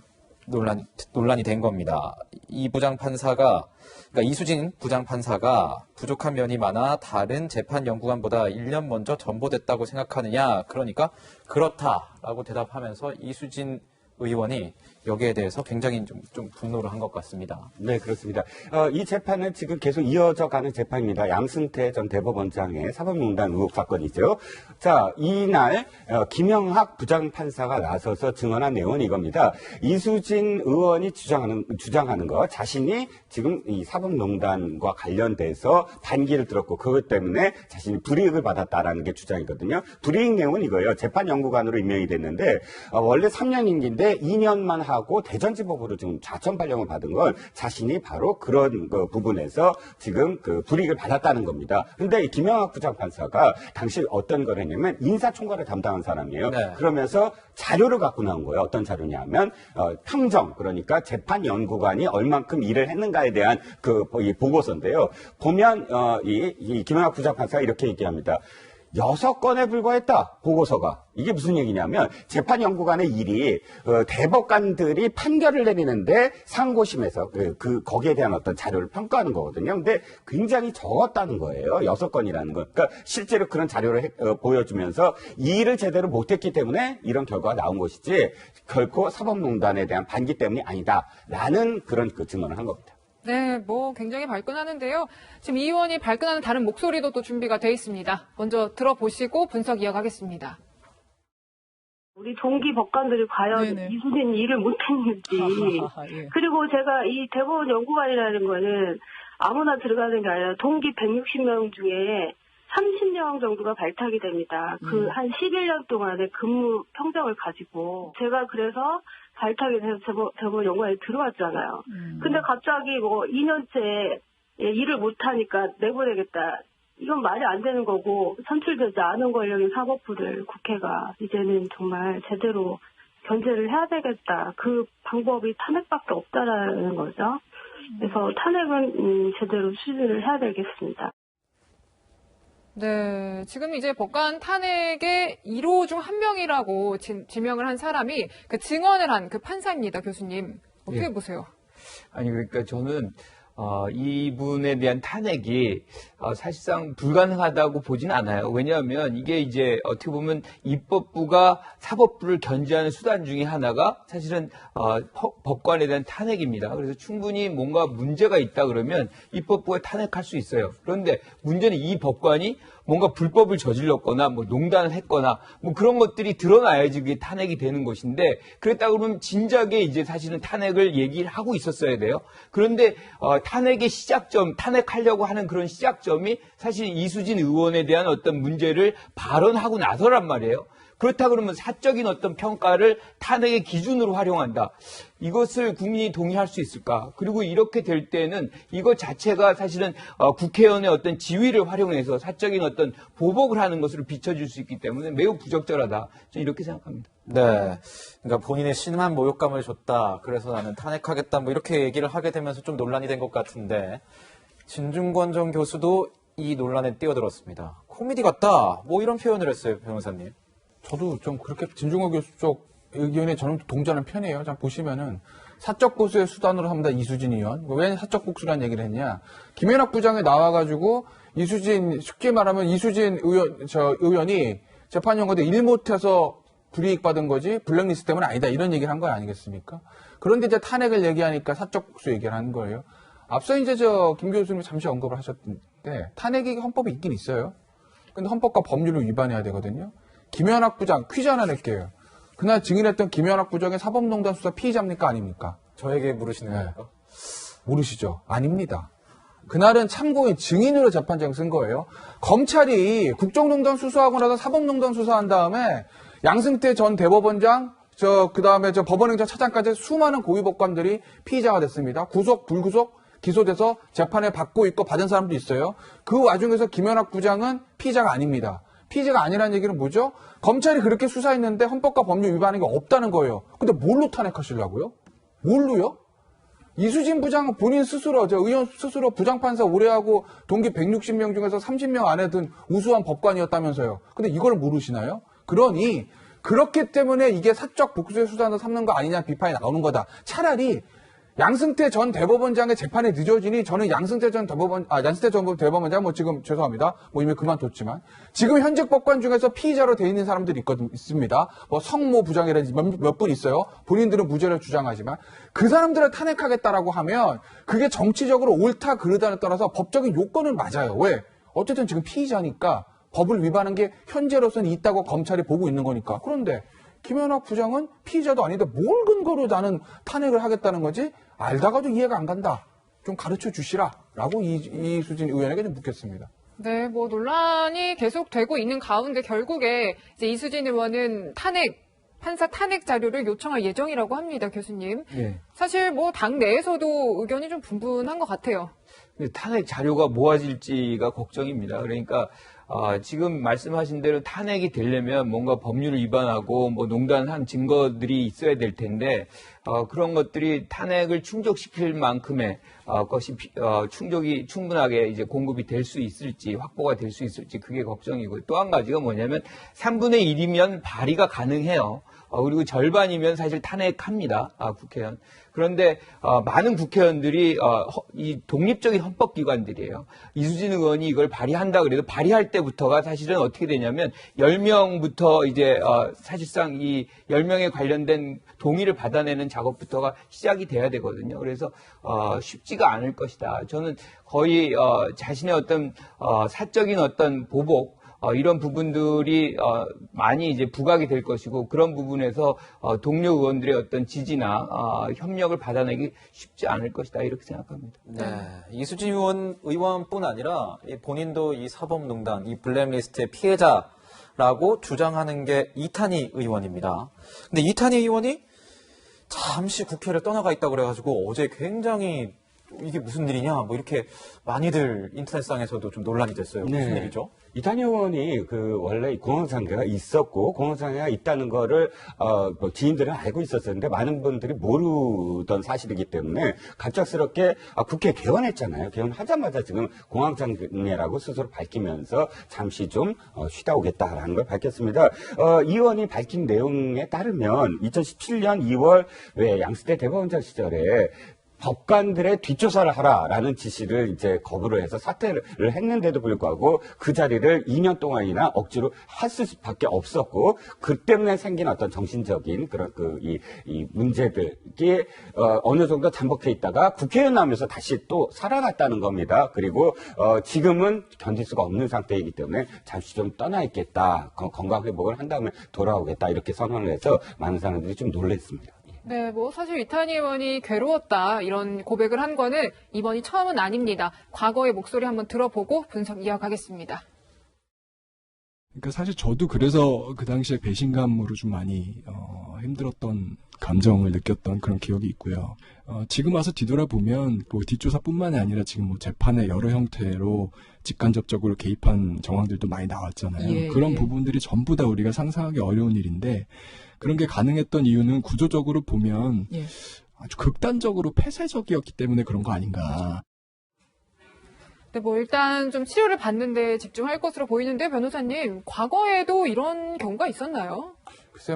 논란이 된 겁니다. 이 부장판사가 그러니까 이수진 부장판사가 부족한 면이 많아 다른 재판 연구관보다 1년 먼저 전보됐다고 생각하느냐? 그러니까 그렇다라고 대답하면서 이수진 의원이 여기에 대해서 굉장히 좀 분노를 한 것 같습니다. 네, 그렇습니다. 이 재판은 지금 계속 이어져 가는 재판입니다. 양승태 전 대법원장의 사법농단 의혹 사건이죠. 자, 이날 김영학 부장판사가 나서서 증언한 내용은 이겁니다. 이수진 의원이 주장하는 거 자신이 지금 이 사법농단과 관련돼서 반기를 들었고 그것 때문에 자신이 불이익을 받았다라는 게 주장이거든요. 불이익 내용은 이거예요. 재판연구관으로 임명이 됐는데 원래 3년 임기인데 2년만 하고 대전지법으로 지금 좌천 발령을 받은 건 자신이 바로 그런 그 부분에서 지금 그 불이익을 받았다는 겁니다. 그런데 김영학 부장판사가 당시 어떤 걸 했냐면 인사총괄을 담당한 사람이에요. 네. 그러면서 자료를 갖고 나온 거예요. 어떤 자료냐면 평정 그러니까 재판연구관이 얼만큼 일을 했는가에 대한 이 보고서인데요. 보면 이 김영학 부장판사가 이렇게 얘기합니다. 6건에 불과했다, 보고서가. 이게 무슨 얘기냐면, 재판연구관의 일이, 대법관들이 판결을 내리는데 상고심에서, 거기에 대한 어떤 자료를 평가하는 거거든요. 근데 굉장히 적었다는 거예요. 6건이라는 거. 그러니까 실제로 그런 자료를 보여주면서 이 일을 제대로 못했기 때문에 이런 결과가 나온 것이지, 결코 사법농단에 대한 반기 때문이 아니다. 라는 그런 증언을 한 겁니다. 네, 뭐 굉장히 발끈하는데요. 지금 이 의원이 발끈하는 다른 목소리도 또 준비가 돼 있습니다. 먼저 들어보시고 분석 이어가겠습니다. 우리 동기 법관들이 과연 이수진 일을 못했는지 예. 그리고 제가 이 대법원 연구관이라는 거는 아무나 들어가는 게 아니라 동기 160명 중에 30명 정도가 발탁이 됩니다. 그 한 11년 동안의 근무 평정을 가지고 제가 그래서 발탁이 돼서 대법원 연구관에 들어왔잖아요. 근데 갑자기 뭐 2년째 일을 못하니까 내보내겠다. 이건 말이 안 되는 거고 선출되지 않은 권력인 사법부를 국회가 이제는 정말 제대로 견제를 해야 되겠다. 그 방법이 탄핵밖에 없다라는 거죠. 그래서 탄핵은 제대로 수준을 해야 되겠습니다. 네, 지금 이제 법관 탄핵의 1호 중 한 명이라고 지명을 한 사람이 그 증언을 한 그 판사입니다, 교수님. 어떻게 보세요? 아니, 그러니까 저는 이분에 대한 탄핵이 사실상 불가능하다고 보진 않아요. 왜냐하면 이게 이제 어떻게 보면 입법부가 사법부를 견제하는 수단 중에 하나가 사실은 법관에 대한 탄핵입니다. 그래서 충분히 뭔가 문제가 있다 그러면 입법부가 탄핵할 수 있어요. 그런데 문제는 이 법관이 뭔가 불법을 저질렀거나 뭐 농단을 했거나 뭐 그런 것들이 드러나야지 그게 탄핵이 되는 것인데, 그랬다 그러면 진작에 이제 사실은 탄핵을 얘기를 하고 있었어야 돼요. 그런데 탄핵의 시작점, 탄핵하려고 하는 그런 시작점이 사실 이수진 의원에 대한 어떤 문제를 발언하고 나서란 말이에요. 그렇다 그러면 사적인 어떤 평가를 탄핵의 기준으로 활용한다. 이것을 국민이 동의할 수 있을까? 그리고 이렇게 될 때는 이것 자체가 사실은 국회의원의 어떤 지위를 활용해서 사적인 어떤 보복을 하는 것으로 비춰질 수 있기 때문에 매우 부적절하다. 저는 이렇게 생각합니다. 네. 그러니까 본인의 심한 모욕감을 줬다. 그래서 나는 탄핵하겠다. 뭐 이렇게 얘기를 하게 되면서 좀 논란이 된 것 같은데, 진중권 전 교수도 이 논란에 뛰어들었습니다. 코미디 같다. 뭐 이런 표현을 했어요, 변호사님. 저도 좀 그렇게 진중권 교수 쪽 의견에 저는 동조하는 편이에요. 자, 보시면은 사적 고수의 수단으로 합니다. 이수진 의원. 왜 사적 복수라는 얘기를 했냐? 김연학 부장에 나와가지고 이수진, 쉽게 말하면 이수진 의원이 재판연구원에 일 못해서 불이익 받은 거지 블랙리스트 때문에 아니다. 이런 얘기를 한 거 아니겠습니까? 그런데 이제 탄핵을 얘기하니까 사적 복수 얘기를 하는 거예요. 앞서 이제 김 교수님이 잠시 언급을 하셨는데 탄핵이 헌법에 있긴 있어요. 근데 헌법과 법률을 위반해야 되거든요. 김연학 부장 퀴즈 하나 낼게요. 그날 증인했던 김연학 부장의 사법농단 수사 피의자입니까? 아닙니까? 저에게 물으시는 거예요? 모르시죠? 아닙니다. 그날은 참고인 증인으로 재판장을 쓴 거예요. 검찰이 국정농단 수사하고 나서 사법농단 수사한 다음에 양승태 전 대법원장, 그 다음에 법원행정 차장까지 수많은 고위법관들이 피의자가 됐습니다. 구속, 불구속, 기소돼서 재판을 받고 있고 받은 사람도 있어요. 그 와중에서 김연학 부장은 피의자가 아닙니다. 피의자가 아니라는 얘기는 뭐죠? 검찰이 그렇게 수사했는데 헌법과 법률 위반한 게 없다는 거예요. 근데 뭘로 탄핵하시려고요? 뭘로요? 이수진 부장은 본인 스스로, 의원 스스로 부장판사 오래 하고 동기 160명 중에서 30명 안에 든 우수한 법관이었다면서요. 근데 이걸 모르시나요? 그러니 그렇기 때문에 이게 사적 복수의 수단으로 삼는 거 아니냐 비판이 나오는 거다. 차라리 양승태 전 대법원장의 재판이 늦어지니 저는 양승태 전 대법원장 뭐 지금 죄송합니다. 뭐 이미 그만뒀지만 지금 현직 법관 중에서 피의자로 돼 있는 사람들이 있습니다. 뭐 성모 부장이라든지 몇 분 있어요. 본인들은 무죄를 주장하지만 그 사람들을 탄핵하겠다라고 하면 그게 정치적으로 옳다 그르다를 떠나서 법적인 요건은 맞아요. 왜? 어쨌든 지금 피의자니까 법을 위반한 게 현재로서는 있다고 검찰이 보고 있는 거니까. 그런데 김연학 부장은 피의자도 아닌데 뭘 근거로 나는 탄핵을 하겠다는 거지? 알다가도 이해가 안 간다. 좀 가르쳐 주시라라고 이수진 의원에게 좀 묻겠습니다. 네, 뭐 논란이 계속되고 있는 가운데 결국에 이제 이수진 의원은 판사 탄핵 자료를 요청할 예정이라고 합니다, 교수님. 네. 사실 뭐 당 내에서도 의견이 좀 분분한 것 같아요. 탄핵 자료가 모아질지가 걱정입니다. 그러니까 지금 말씀하신 대로 탄핵이 되려면 뭔가 법률을 위반하고 뭐 농단한 증거들이 있어야 될 텐데 그런 것들이 탄핵을 충족시킬 만큼의 것이 충족이 충분하게 이제 공급이 될 수 있을지 확보가 될 수 있을지 그게 걱정이고, 또 한 가지가 뭐냐면 3분의 1이면 발의가 가능해요. 그리고 절반이면 사실 탄핵합니다. 국회의원. 그런데 많은 국회의원들이 이 독립적인 헌법기관들이에요. 이수진 의원이 이걸 발의한다 그래도 발의할 때부터가 사실은 어떻게 되냐면 10명부터 이제 사실상 이 10명에 관련된 동의를 받아내는 작업부터가 시작이 돼야 되거든요. 그래서 쉽지가 않을 것이다. 저는 거의 자신의 어떤 사적인 어떤 보복 이런 부분들이 많이 이제 부각이 될 것이고, 그런 부분에서 동료 의원들의 어떤 지지나 협력을 받아내기 쉽지 않을 것이다, 이렇게 생각합니다. 네, 이수진 의원뿐 아니라 본인도 이 사법농단, 이 블랙리스트의 피해자라고 주장하는 게 이탄희 의원입니다. 근데 이탄희 의원이 잠시 국회를 떠나가 있다고 그래가지고 어제 굉장히 이게 무슨 일이냐 뭐 이렇게 많이들 인터넷상에서도 좀 논란이 됐어요. 무슨 일이죠? 이탄희 의원이 원래 공황장애가 있었고 공황장애가 있다는 거를 뭐 지인들은 알고 있었었는데 많은 분들이 모르던 사실이기 때문에 갑작스럽게 국회 개원했잖아요. 개원하자마자 지금 공황장애라고 스스로 밝히면서 잠시 좀 쉬다 오겠다라는 걸 밝혔습니다. 이 의원이 밝힌 내용에 따르면 2017년 2월 왜 양승태 대법원장 시절에 법관들의 뒷조사를 하라라는 지시를 이제 거부를 해서 사퇴를 했는데도 불구하고 그 자리를 2년 동안이나 억지로 했을 수밖에 없었고, 그 때문에 생긴 어떤 정신적인 그런 이 문제들이 어느 정도 잠복해 있다가 국회의원 나오면서 다시 또 살아났다는 겁니다. 그리고 지금은 견딜 수가 없는 상태이기 때문에 잠시 좀 떠나 있겠다, 건강 회복을 한 다음에 돌아오겠다, 이렇게 선언을 해서 많은 사람들이 좀 놀랐습니다. 네, 뭐 사실 이탄희 의원이 괴로웠다 이런 고백을 한 거는 이번이 처음은 아닙니다. 과거의 목소리 한번 들어보고 분석 이어가겠습니다. 그러니까 사실 저도 그래서 그 당시에 배신감으로 좀 많이 힘들었던 감정을 느꼈던 그런 기억이 있고요. 지금 와서 뒤돌아보면 그 뒷조사뿐만이 아니라 지금 뭐 재판의 여러 형태로 직간접적으로 개입한 정황들도 많이 나왔잖아요. 예, 그런 예. 부분들이 전부 다 우리가 상상하기 어려운 일인데, 그런 게 가능했던 이유는 구조적으로 보면 예. 아주 극단적으로 폐쇄적이었기 때문에 그런 거 아닌가. 네, 뭐 일단 좀 치료를 받는데 집중할 것으로 보이는데, 변호사님, 과거에도 이런 경우가 있었나요? 글쎄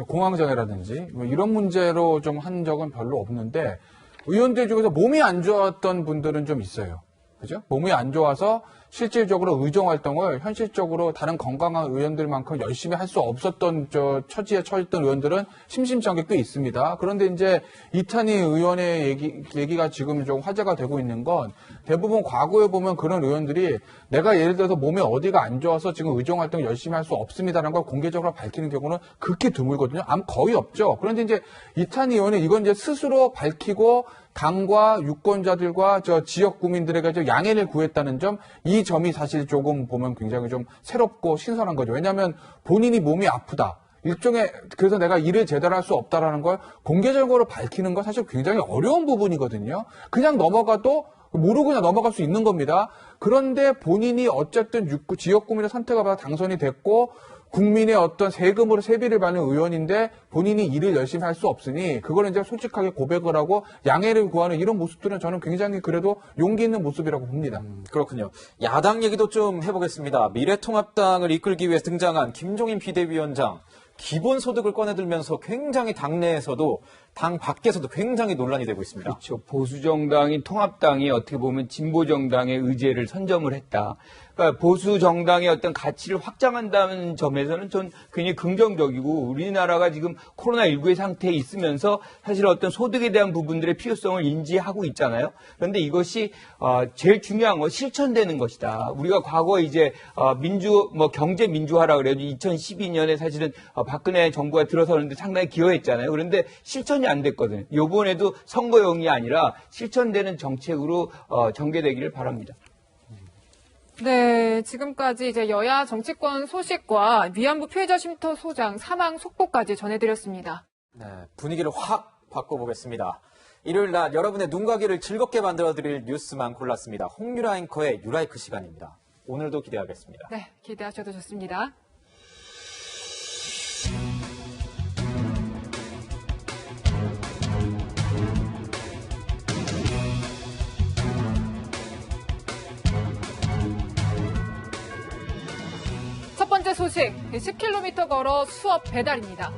공황장애라든지 뭐 이런 문제로 좀 한 적은 별로 없는데, 의원들 중에서 몸이 안 좋았던 분들은 좀 있어요. 그죠? 몸이 안 좋아서 실질적으로 의정 활동을 현실적으로 다른 건강한 의원들만큼 열심히 할 수 없었던 처지에 처했던 의원들은 심심찮게 꽤 있습니다. 그런데 이제 이탄희 의원의 얘기가 지금 좀 화제가 되고 있는 건, 대부분 과거에 보면 그런 의원들이 내가 예를 들어서 몸에 어디가 안 좋아서 지금 의정 활동을 열심히 할 수 없습니다라는 걸 공개적으로 밝히는 경우는 극히 드물거든요. 아마 거의 없죠. 그런데 이제 이탄희 의원이 이건 이제 스스로 밝히고 당과 유권자들과 지역 구민들에게 양해를 구했다는 점, 이 점이 사실 조금 보면 굉장히 좀 새롭고 신선한 거죠. 왜냐하면 본인이 몸이 아프다, 일종의, 그래서 내가 일을 제대로 할 수 없다라는 걸 공개적으로 밝히는 건 사실 굉장히 어려운 부분이거든요. 그냥 넘어가도 모르고 그냥 넘어갈 수 있는 겁니다. 그런데 본인이 어쨌든 지역 구민의 선택을 받아 당선이 됐고, 국민의 어떤 세금으로 세비를 받는 의원인데 본인이 일을 열심히 할 수 없으니 그걸 이제 솔직하게 고백을 하고 양해를 구하는 이런 모습들은 저는 굉장히 그래도 용기 있는 모습이라고 봅니다. 그렇군요. 야당 얘기도 좀 해보겠습니다. 미래통합당을 이끌기 위해 등장한 김종인 비대위원장, 기본소득을 꺼내들면서 굉장히 당내에서도 당 밖에서도 굉장히 논란이 되고 있습니다. 그렇죠. 보수정당인 통합당이 어떻게 보면 진보정당의 의제를 선점을 했다. 그러니까 보수정당의 어떤 가치를 확장한다는 점에서는 전 굉장히 긍정적이고, 우리나라가 지금 코로나19의 상태에 있으면서 사실 어떤 소득에 대한 부분들의 필요성을 인지하고 있잖아요. 그런데 이것이 제일 중요한 건 실천되는 것이다. 우리가 과거에 이제 경제 민주화라 그래도 2012년에 사실은 박근혜 정부가 들어서는데 상당히 기여했잖아요. 그런데 실천이 안 됐거든요. 이번에도 선거용이 아니라 실천되는 정책으로 전개되기를 바랍니다. 네, 지금까지 이제 여야 정치권 소식과 위안부 피해자 쉼터 소장 사망 속보까지 전해드렸습니다. 네, 분위기를 확 바꿔보겠습니다. 일요일 낮 여러분의 눈과 귀를 즐겁게 만들어드릴 뉴스만 골랐습니다. 홍유라 앵커의 유라이크 시간입니다. 오늘도 기대하겠습니다. 네, 기대하셔도 좋습니다. 첫 번째 소식, 10km 걸어 수업 배달입니다.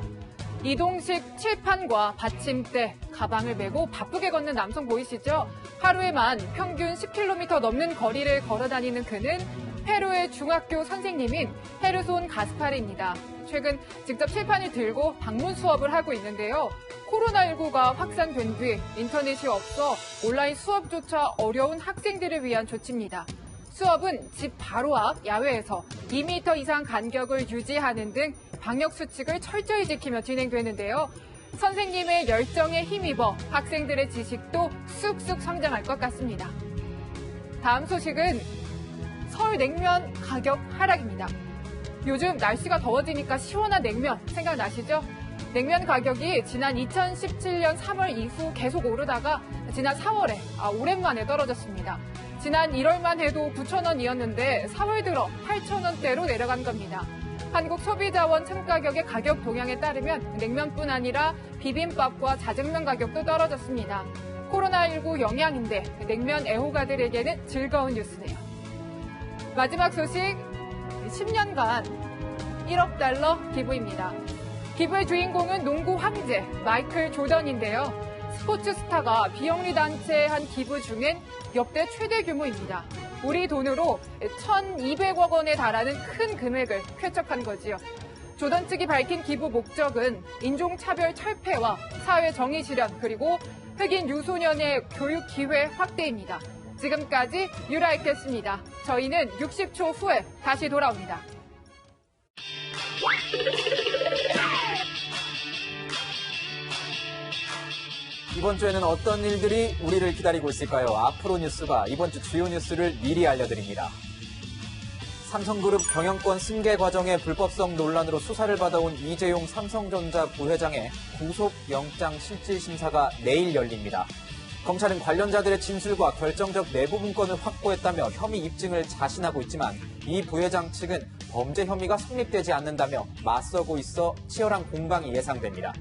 이동식 칠판과 받침대, 가방을 메고 바쁘게 걷는 남성 보이시죠? 하루에만 평균 10km 넘는 거리를 걸어 다니는 그는 페루의 중학교 선생님인 헤르손 가스파르입니다. 최근 직접 칠판을 들고 방문 수업을 하고 있는데요. 코로나19가 확산된 뒤 인터넷이 없어 온라인 수업조차 어려운 학생들을 위한 조치입니다. 수업은 집 바로 앞 야외에서 2m 이상 간격을 유지하는 등 방역수칙을 철저히 지키며 진행되는데요. 선생님의 열정에 힘입어 학생들의 지식도 쑥쑥 성장할 것 같습니다. 다음 소식은 서울 냉면 가격 하락입니다. 요즘 날씨가 더워지니까 시원한 냉면 생각나시죠? 냉면 가격이 지난 2017년 3월 이후 계속 오르다가 지난 4월에 오랜만에 떨어졌습니다. 지난 1월만 해도 9,000원이었는데 4월 들어 8,000원대로 내려간 겁니다. 한국소비자원 참가격의 가격 동향에 따르면 냉면뿐 아니라 비빔밥과 자장면 가격도 떨어졌습니다. 코로나19 영향인데 냉면 애호가들에게는 즐거운 뉴스네요. 마지막 소식, 10년간 1억 달러 기부입니다. 기부의 주인공은 농구 황제 마이클 조던인데요. 스포츠 스타가 비영리 단체에 한 기부 중엔 역대 최대 규모입니다. 우리 돈으로 1,200억 원에 달하는 큰 금액을 쾌척한 거지요. 조던 측이 밝힌 기부 목적은 인종차별 철폐와 사회 정의 실현 그리고 흑인 유소년의 교육 기회 확대입니다. 지금까지 유라이크였습니다. 저희는 60초 후에 다시 돌아옵니다. 이번 주에는 어떤 일들이 우리를 기다리고 있을까요? 앞으로 뉴스가 이번 주 주요 뉴스를 미리 알려드립니다. 삼성그룹 경영권 승계 과정의 불법성 논란으로 수사를 받아온 이재용 삼성전자 부회장의 구속영장 실질심사가 내일 열립니다. 검찰은 관련자들의 진술과 결정적 내부 문건을 확보했다며 혐의 입증을 자신하고 있지만 이 부회장 측은 범죄 혐의가 성립되지 않는다며 맞서고 있어 치열한 공방이 예상됩니다.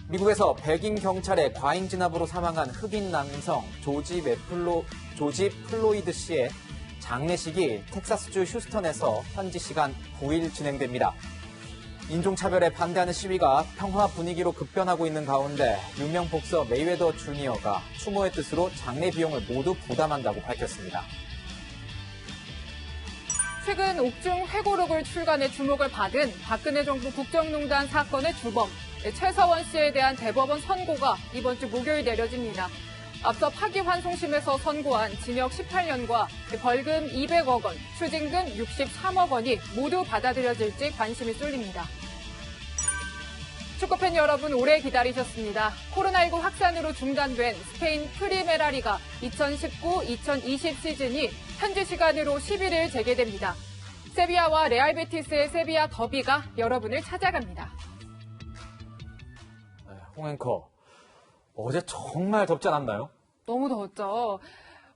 미국에서 백인 경찰의 과잉 진압으로 사망한 흑인 남성 조지 플로이드 씨의 장례식이 텍사스주 휴스턴에서 현지 시간 9일 진행됩니다. 인종차별에 반대하는 시위가 평화 분위기로 급변하고 있는 가운데 유명 복서 메이웨더 주니어가 추모의 뜻으로 장례 비용을 모두 부담한다고 밝혔습니다. 최근 옥중 회고록을 출간해 주목을 받은 박근혜 정부 국정농단 사건의 주범 최서원 씨에 대한 대법원 선고가 이번 주 목요일 내려집니다. 앞서 파기환송심에서 선고한 징역 18년과 벌금 200억 원, 추징금 63억 원이 모두 받아들여질지 관심이 쏠립니다. 축구팬 여러분 오래 기다리셨습니다. 코로나19 확산으로 중단된 스페인 프리메라리가 2019-2020 시즌이 현지 시간으로 11일 재개됩니다. 세비야와 레알 베티스의 세비야 더비가 여러분을 찾아갑니다. 홍 앵커, 어제 정말 덥지 않았나요? 너무 더웠죠.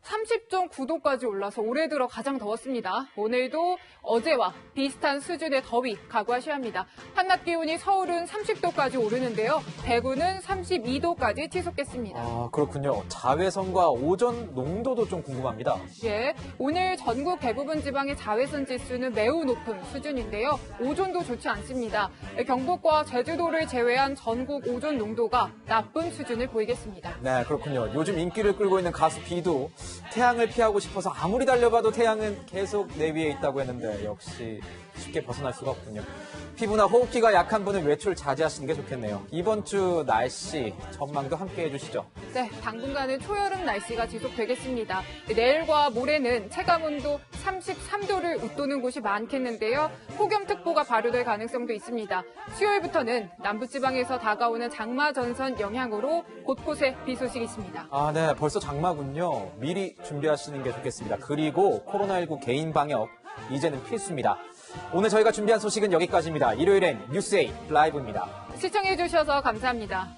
30.9도까지 올라서 올해 들어 가장 더웠습니다. 오늘도 어제와 비슷한 수준의 더위 각오하셔야 합니다. 한낮 기온이 서울은 30도까지 오르는데요. 대구는 32도까지 치솟겠습니다. 아, 그렇군요. 자외선과 오존 농도도 좀 궁금합니다. 예, 오늘 전국 대부분 지방의 자외선 지수는 매우 높은 수준인데요. 오존도 좋지 않습니다. 경북과 제주도를 제외한 전국 오존 농도가 나쁜 수준을 보이겠습니다. 네, 그렇군요. 요즘 인기를 끌고 있는 가수 B도 태양을 피하고 싶어서 아무리 달려봐도 태양은 계속 내 위에 있다고 했는데 역시 쉽게 벗어날 수가 없군요. 피부나 호흡기가 약한 분은 외출 자제하시는 게 좋겠네요. 이번 주 날씨 전망도 함께 해주시죠. 네, 당분간은 초여름 날씨가 지속되겠습니다. 내일과 모레는 체감온도 33도를 웃도는 곳이 많겠는데요. 폭염특보가 발효될 가능성도 있습니다. 수요일부터는 남부지방에서 다가오는 장마 전선 영향으로 곳곳에 비 소식이 있습니다. 아, 네, 벌써 장마군요. 미리 준비하시는 게 좋겠습니다. 그리고 코로나19 개인 방역 이제는 필수입니다. 오늘 저희가 준비한 소식은 여기까지입니다. 일요일엔 뉴스에이 라이브입니다. 시청해주셔서 감사합니다.